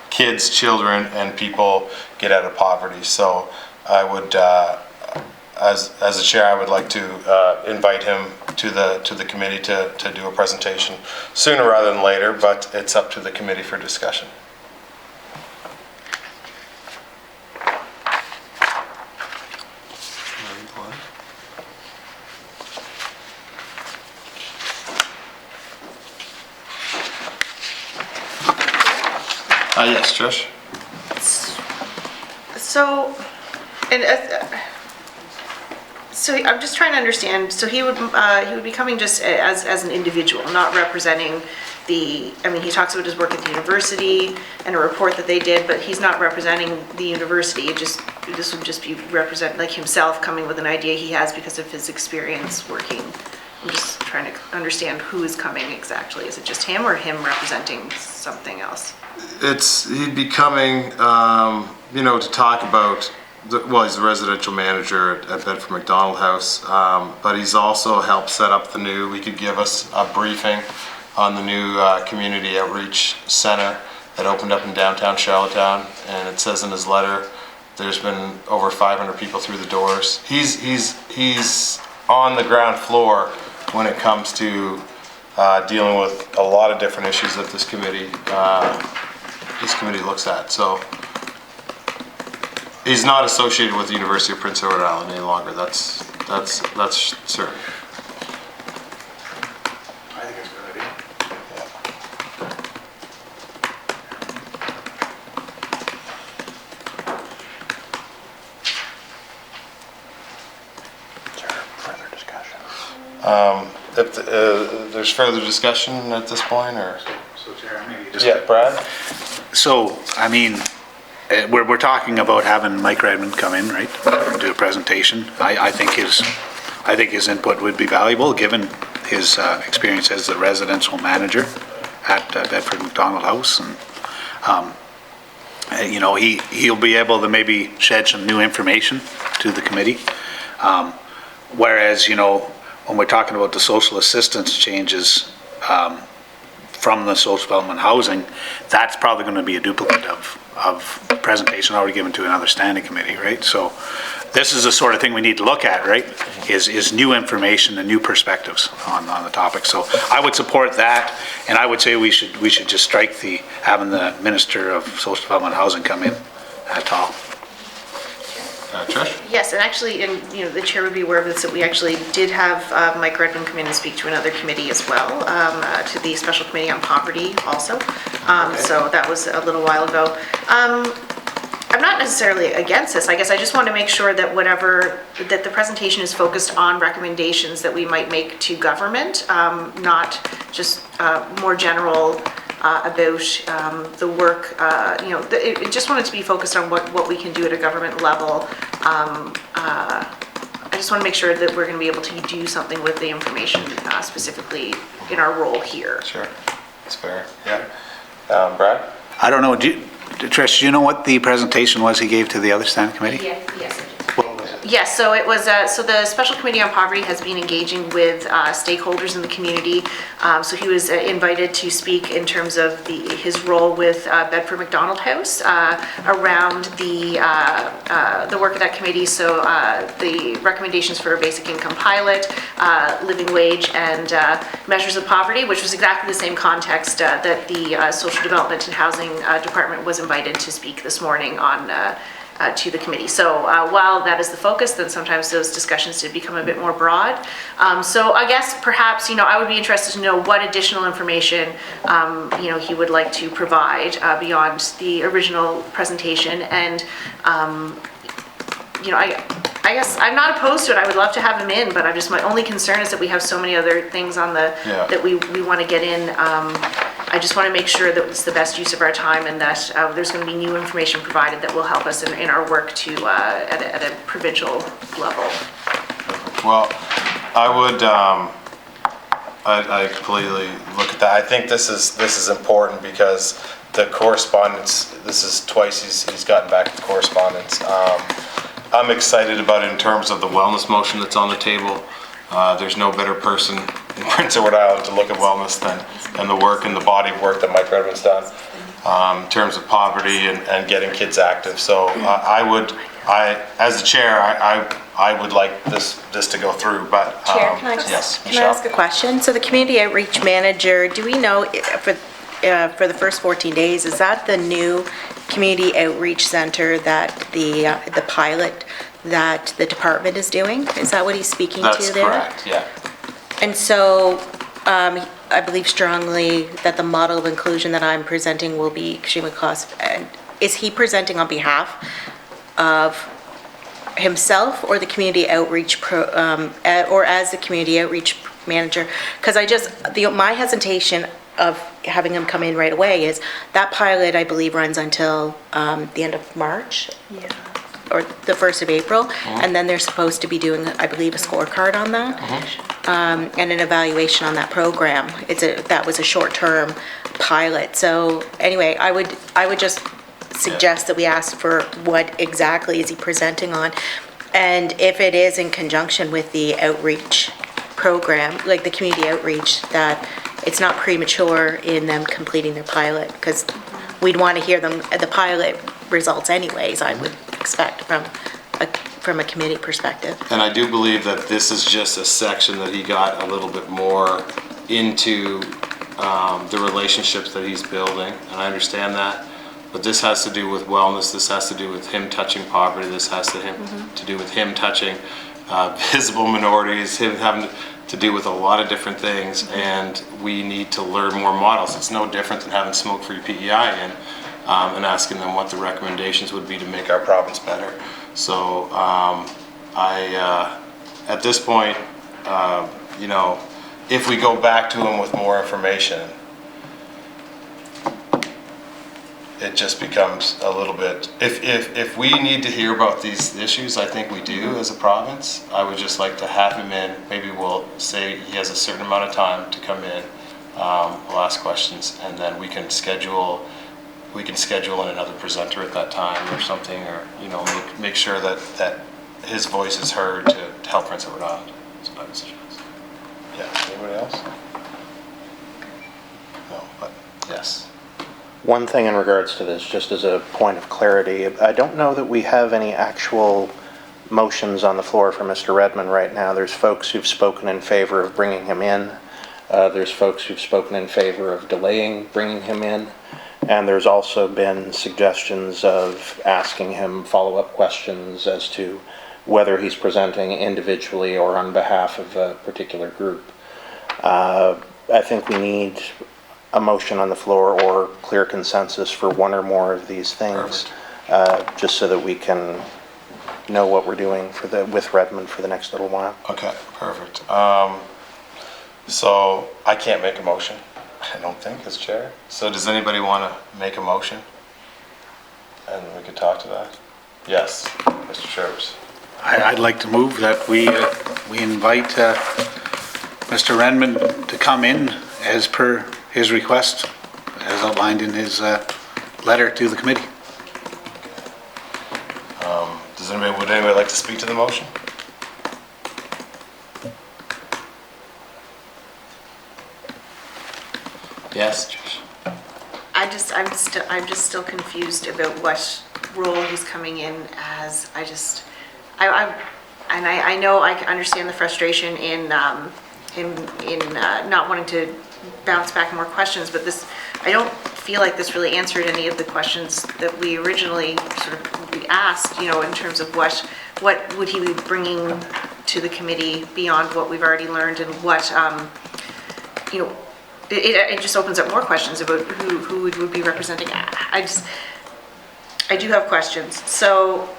kids, children, and people get out of poverty. So I would, as a chair, I would like to invite him to the committee to do a presentation sooner rather than later, but it's up to the committee for discussion. Yes, Trish. So, so I'm just trying to understand. So he would be coming just as an individual, not representing the. I mean, he talks about his work at the university and a report that they did, but he's not representing the university. This would just be represent like himself coming with an idea he has because of his experience working. I'm just trying to understand who is coming exactly. Is it just him or him representing something else? He'd be coming, to talk about, he's the residential manager at Bedford MacDonald House, but he's also helped set up he could give us a briefing on the new community outreach center that opened up in downtown Charlottetown, and it says in his letter, there's been over 500 people through the doors. He's on the ground floor when it comes to dealing with a lot of different issues that this committee looks at. So he's not associated with the University of Prince Edward Island any longer. That's certain. I think it's a good idea. Is there further discussion? If there's further discussion at this point, or? So Chair, maybe just... Yeah, Brad? So, I mean, we're talking about having Mike Redmond come in, right, and do a presentation. I think his input would be valuable, given his experience as the residential manager at Bedford MacDonald House, and he'll be able to maybe shed some new information to the committee. Whereas, when we're talking about the social assistance changes from the social development housing, that's probably going to be a duplicate of presentation already given to another standing committee, right? So this is the sort of thing we need to look at, right? Is new information and new perspectives on the topic. So I would support that, and I would say we should just strike having the Minister of Social Development Housing come in at all. Trish? Yes, and actually, the chair would be aware of this, that we actually did have Mike Redmond come in and speak to another committee as well, to the Special Committee on Poverty also. So that was a little while ago. I'm not necessarily against this. I guess I just want to make sure that that the presentation is focused on recommendations that we might make to government, not just more general about the work, it just wanted to be focused on what we can do at a government level. I just want to make sure that we're going to be able to do something with the information specifically in our role here. Sure, that's fair, yeah. Brad? I don't know, Trish, do you know what the presentation was he gave to the other standing committee? Yes, I do. Yes, so it was, so the Special Committee on Poverty has been engaging with stakeholders in the community. So he was invited to speak in terms of his role with Bedford MacDonald House around the work of that committee. So the recommendations for a basic income pilot, living wage, and measures of poverty, which was exactly the same context that the Social Development and Housing Department was invited to speak this morning on to the committee. So while that is the focus, then sometimes those discussions did become a bit more broad. So I guess perhaps, I would be interested to know what additional information, he would like to provide beyond the original presentation. And, I guess I'm not opposed to it. I would love to have him in, but my only concern is that we have so many other things on that we want to get in. I just want to make sure that it's the best use of our time, and that there's going to be new information provided that will help us in our work at a provincial level. Well, I would, I completely look at that. I think this is important because the correspondence, this is twice he's gotten back the correspondence. I'm excited about it in terms of the wellness motion that's on the table. There's no better person in Prince Edward Island to look at wellness than the work and the body of work that Mike Redmond's done in terms of poverty and getting kids active. So as the chair, I would like this to go through, but. Chair, can I ask a question? So the community outreach manager, do we know for the first 14 days, is that the new community outreach center that the pilot that the department is doing? Is that what he's speaking to there? That's correct, yeah. And so I believe strongly that the model of inclusion that I'm presenting will be extremely cost. Is he presenting on behalf of himself or the community outreach or as the community outreach manager? Because my hesitation of having him come in right away is that pilot, I believe, runs until the end of March. Yeah. Or the 1st of April, and then they're supposed to be doing, I believe, a scorecard on that, and an evaluation on that program. That was a short-term pilot. So anyway, I would just suggest that we ask for what exactly is he presenting on, and if it is in conjunction with the outreach program, like the community outreach, that it's not premature in them completing their pilot, because we'd want to hear the pilot results anyways, I would expect from a committee perspective. And I do believe that this is just a section that he got a little bit more into the relationships that he's building, and I understand that. But this has to do with wellness, this has to do with him touching poverty, this has to do with him touching visible minorities, him having to do with a lot of different things, and we need to learn more models. It's no different than having Smoke-Free PEI in and asking them what the recommendations would be to make our province better. So at this point, if we go back to him with more information, it just becomes a little bit, if we need to hear about these issues, I think we do as a province. I would just like to have him in. Maybe we'll say he has a certain amount of time to come in. We'll ask questions, and then we can schedule in another presenter at that time or something, or make sure that his voice is heard to help Prince Edward Island. That's what I would suggest. Yeah. Anybody else? No, but yes. One thing in regards to this, just as a point of clarity, I don't know that we have any actual motions on the floor for Mr. Redmond right now. There's folks who've spoken in favor of bringing him in. There's folks who've spoken in favor of delaying bringing him in. And there's also been suggestions of asking him follow-up questions as to whether he's presenting individually or on behalf of a particular group. I think we need a motion on the floor or clear consensus for one or more of these things, just so that we can know what we're doing with Redmond for the next little while. Okay, perfect. So I can't make a motion, I don't think, as chair. So does anybody want to make a motion? And we could talk to that. Yes, Mr. Sherps. I'd like to move that we invite Mr. Redmond to come in as per his request, as outlined in his letter to the committee. Would anybody like to speak to the motion? Yes, Trish. I'm just still confused about what role he's coming in as. I know I can understand the frustration in not wanting to bounce back more questions, but I don't feel like this really answered any of the questions that we originally we asked, in terms of what would he be bringing to the committee beyond what we've already learned, and what, it just opens up more questions about who would be representing. I do have questions. So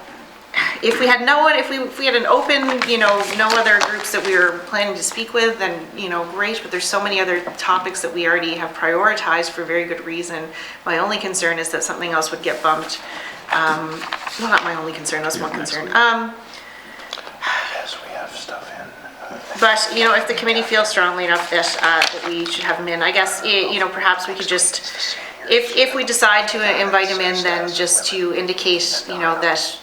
if we had no one, if we had an open, no other groups that we were planning to speak with, then, great, but there's so many other topics that we already have prioritized for very good reason. My only concern is that something else would get bumped. Well, not my only concern, that's one concern. Yes, we have stuff in. But, you know, if the committee feels strongly enough that we should have him in, I guess, you know, perhaps we could just, if we decide to invite him in, then just to indicate, you know, that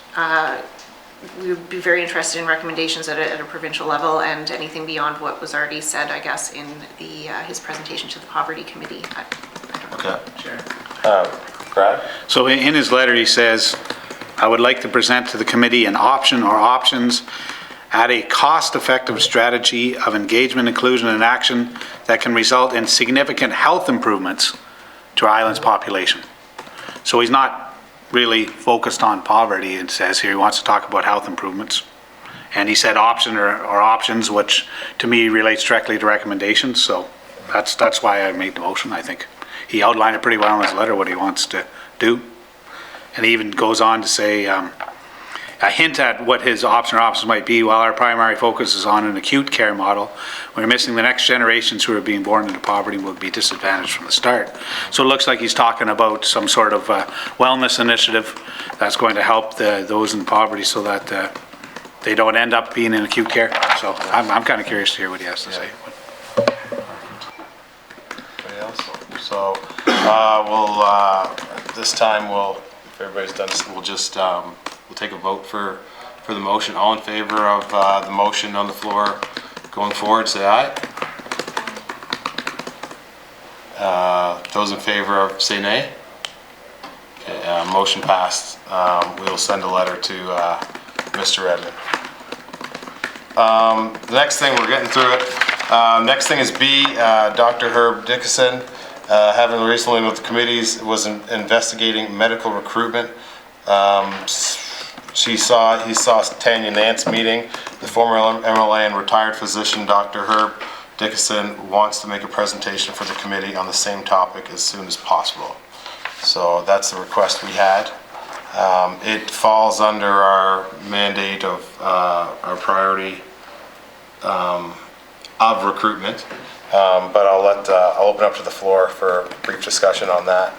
we would be very interested in recommendations at a provincial level, and anything beyond what was already said, I guess, in his presentation to the Poverty Committee. Okay. Brad? So in his letter, he says, I would like to present to the committee an option or options at a cost-effective strategy of engagement, inclusion, and action that can result in significant health improvements to our island's population. So he's not really focused on poverty, it says here. He wants to talk about health improvements. And he said option or options, which to me relates directly to recommendations. So that's why I made the motion, I think. He outlined it pretty well in his letter, what he wants to do. And he even goes on to say, a hint at what his option or options might be. While our primary focus is on an acute care model, we're missing the next generations who are being born into poverty and will be disadvantaged from the start. So it looks like he's talking about some sort of wellness initiative that's going to help those in poverty so that they don't end up being in acute care. So I'm kind of curious to hear what he has to say. Anybody else? So this time if everybody's done, we'll just we'll take a vote for the motion. All in favor of the motion on the floor going forward, say aye. Those in favor of, say nay. Okay, motion passed. We'll send a letter to Mr. Redmond. The next thing, we're getting through it. Next thing is B, Dr. Herb Dickinson, having recently with the committees, was investigating medical recruitment. He saw Tanya Nance meeting. The former MLA and retired physician, Dr. Herb Dickinson, wants to make a presentation for the committee on the same topic as soon as possible. So that's the request we had. It falls under our mandate of our priority of recruitment, but I'll open up to the floor for a brief discussion on that.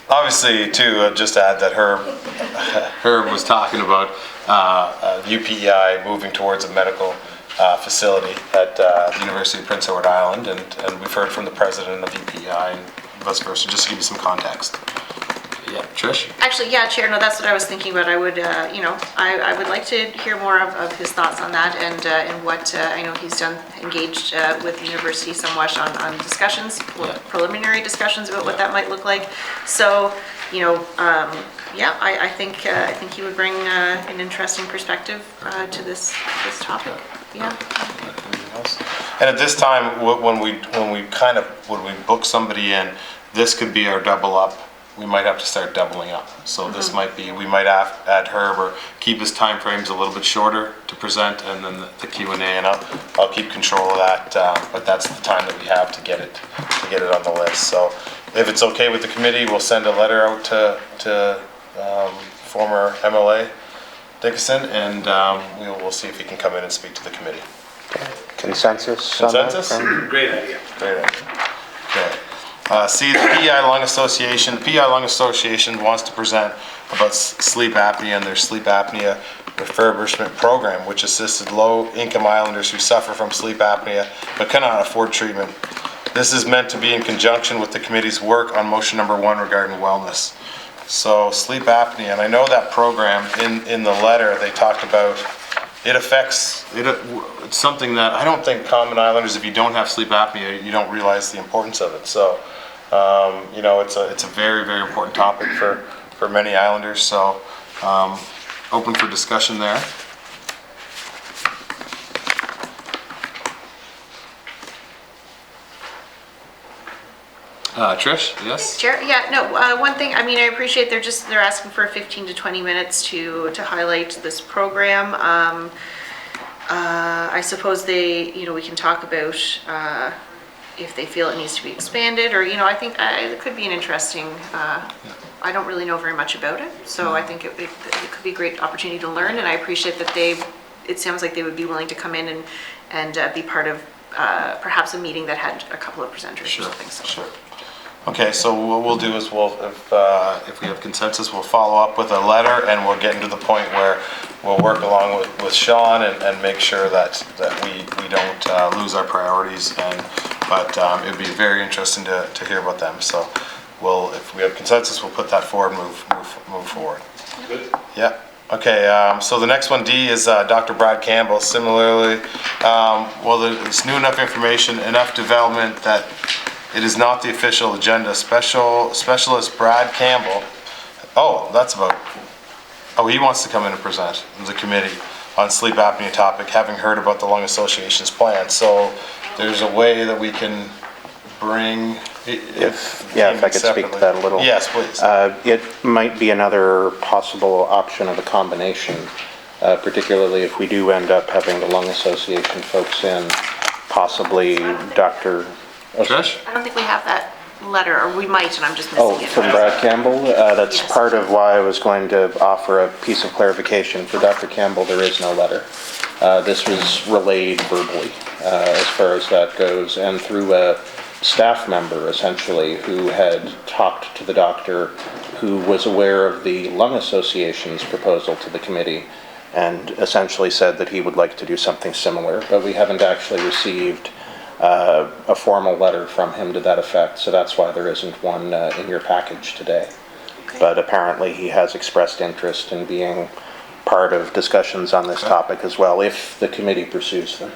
Obviously, too, just to add that Herb was talking about UPEI moving towards a medical facility at the University of Prince Edward Island, and we've heard from the president of UPEI and vice versa, just to give you some context. Yeah, Trish? Actually, yeah, Chair, no, that's what I was thinking about. I would, I would like to hear more of his thoughts on that, and what, I know he's engaged with the university somewhat on discussions, preliminary discussions about what that might look like. So, yeah, I think he would bring an interesting perspective to this topic. Yeah. And at this time, when we book somebody in, this could be our double up. We might have to start doubling up. So this might be, we might add Herb or keep his time frames a little bit shorter to present, and then the Q&A, and I'll keep control of that. But that's the time that we have to get it on the list. So if it's okay with the committee, we'll send a letter out to former MLA Dickinson, and we'll see if he can come in and speak to the committee. Consensus? Consensus? Great idea. Great idea. Okay. See, the PEI Lung Association. The PEI Lung Association wants to present about sleep apnea and their sleep apnea refurbishment program, which assisted low-income islanders who suffer from sleep apnea but cannot afford treatment. This is meant to be in conjunction with the committee's work on motion number 1 regarding wellness. So sleep apnea, and I know that program in the letter they talked about. It's something that I don't think common islanders, if you don't have sleep apnea, you don't realize the importance of it. So, it's a very, very important topic for many islanders. So, open for discussion there. Trish, yes? Chair, yeah, no, one thing, I mean, I appreciate they're asking for 15 to 20 minutes to highlight this program. I suppose we can talk about if they feel it needs to be expanded, or, I think it could be an interesting, I don't really know very much about it, so I think it could be a great opportunity to learn, and I appreciate that it sounds like they would be willing to come in and be part of perhaps a meeting that had a couple of presenters or something. So. Sure. Okay, so what we'll do is if we have consensus, we'll follow up with a letter, and we'll get into the point where we'll work along with Sean and make sure that we don't lose our priorities. But it'd be very interesting to hear about them. So if we have consensus, we'll put that forward and move forward. Good. Yeah. Okay, so the next one, D, is Dr. Brad Campbell. Similarly, there's new enough information, enough development that it is not the official agenda. Specialist Brad Campbell, he wants to come in and present to the committee on sleep apnea topic, having heard about the Lung Association's plan. So there's a way that we can bring, If I could speak to that a little. Yes, please. It might be another possible option of a combination, particularly if we do end up having the Lung Association folks in, possibly Dr. Trish? I don't think we have that letter, or we might, and I'm just missing it. From Brad Campbell? That's Yes. part of why I was going to offer a piece of clarification. For Dr. Campbell, there is no letter. This was relayed verbally, as far as that goes, and through a staff member, essentially, who had talked to the doctor, who was aware of the Lung Association's proposal to the committee, and essentially said that he would like to do something similar, but we haven't actually received a formal letter from him to that effect, so that's why there isn't one in your package today. Okay. But apparently he has expressed interest in being part of discussions on this topic as well, if the committee pursues them.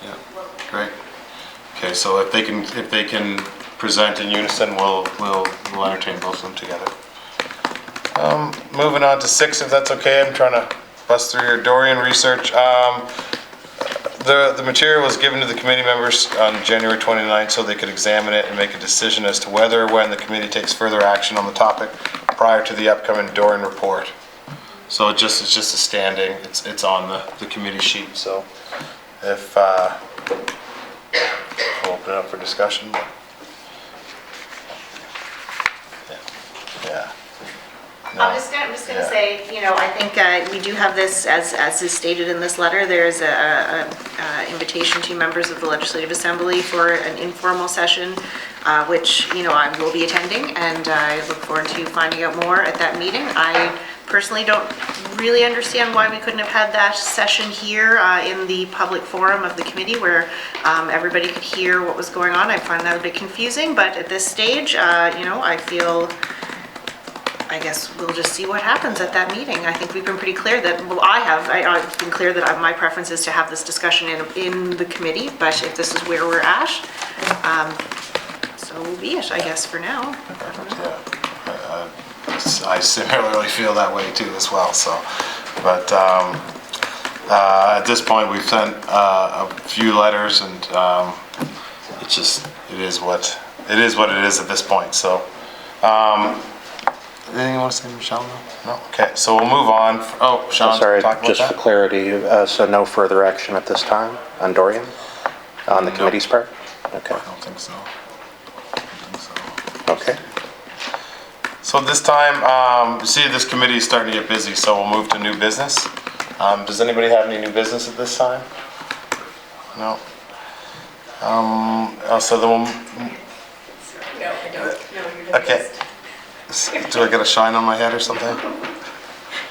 Yeah, great. Okay, so if they can present in unison, we'll entertain both of them together. Moving on to 6, if that's okay. I'm trying to bust through your Dorian research. The material was given to the committee members on January 29th so they could examine it and make a decision as to whether or when the committee takes further action on the topic prior to the upcoming Dorian report. So it's just a standing, it's on the committee sheet. So if we'll open it up for discussion. Yeah. No. I'm just gonna say, I think we do have this, as is stated in this letter, there's a invitation to members of the Legislative Assembly for an informal session, which, I will be attending, and I look forward to finding out more at that meeting. I personally don't really understand why we couldn't have had that session here in the public forum of the committee where everybody could hear what was going on. I find that a bit confusing, but at this stage, I guess we'll just see what happens at that meeting. I think we've been pretty clear that, I've been clear that my preference is to have this discussion in the committee, but if this is where we're at, so be it, I guess, for now. Yeah. I similarly feel that way too as well, so. But at this point, we've sent a few letters, and it is what it is at this point, so. Anything you want to say, Michelle? No? Okay, so we'll move on. Oh, Sean, Sorry, talk about just that? for clarity, so no further action at this time on Dorian, on the committee's part? Okay. I don't think so. Okay. So this time, you see this committee is starting to get busy, so we'll move to new business. Does anybody have any new business at this time? No? So then we'll... No, I don't. No, you're Okay. Do I get a shine on my head or something?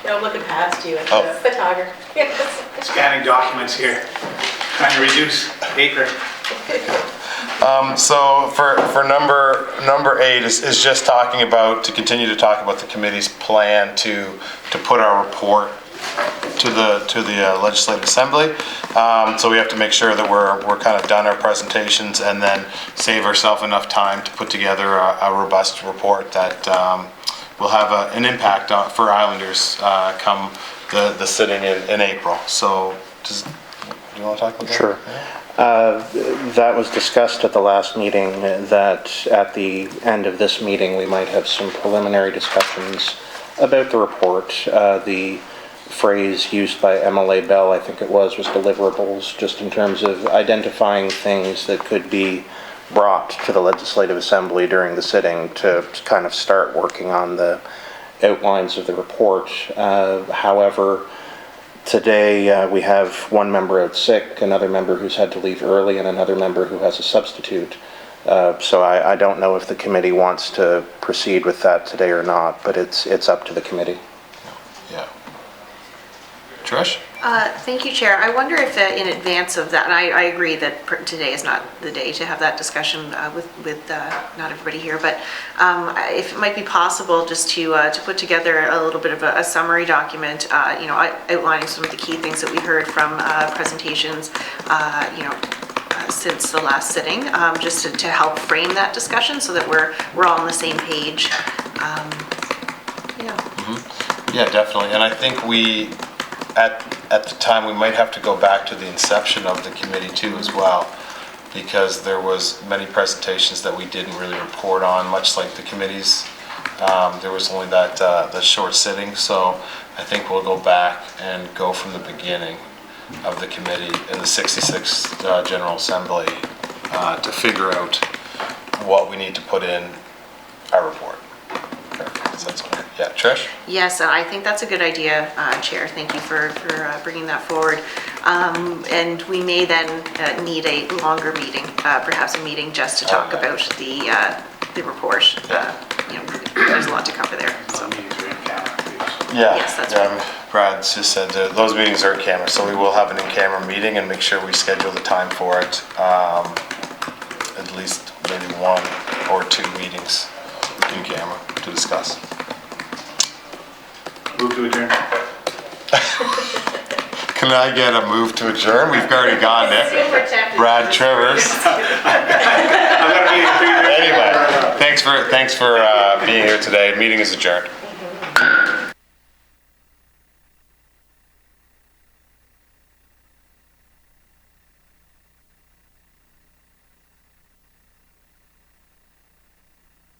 No, I'm looking past you. It's Oh. a photographer. Scanning documents here, trying to reduce paper. So for number 8 is just talking about, to continue to talk about the committee's plan to put our report to the Legislative Assembly. So we have to make sure that we're kind of done our presentations and then save ourselves enough time to put together a robust report that will have an impact for Islanders come the sitting in April. So do you want to talk about that? Sure. Yeah. That was discussed at the last meeting, that at the end of this meeting, we might have some preliminary discussions about the report. The phrase used by MLA Bell, I think it was deliverables, just in terms of identifying things that could be brought to the Legislative Assembly during the sitting to kind of start working on the outlines of the report. However, today we have one member out sick, another member who's had to leave early, and another member who has a substitute. So I don't know if the committee wants to proceed with that today or not, but it's up to the committee. Yeah. Trish? Thank you, Chair. I wonder if in advance of that, and I agree that today is not the day to have that discussion with not everybody here, but if it might be possible just to put together a little bit of a summary document, outlining some of the key things that we heard from presentations, since the last sitting, just to help frame that discussion so that we're all on the same page. Yeah, definitely. And I think at the time, we might have to go back to the inception of the committee too as well, because there was many presentations that we didn't really report on, much like the committees. There was only that short sitting, so I think we'll go back and go from the beginning of the committee in the 66th General Assembly to figure out what we need to put in our report. Yeah, Trish? Yes, I think that's a good idea, Chair. Thank you for bringing that forward. And we may then need a longer meeting, perhaps a meeting just to talk about the report. There's a lot to cover there. So. Yeah, yes, that's right. Brad just said those meetings are in camera, so we will have an in-camera meeting and make sure we schedule the time for it. At least maybe 1 or 2 meetings in camera to discuss. Move to adjourn. Can I get a move to adjourn? We've already gone there. Brad Trivers. Anyway, thanks for being here today. Meeting is adjourned.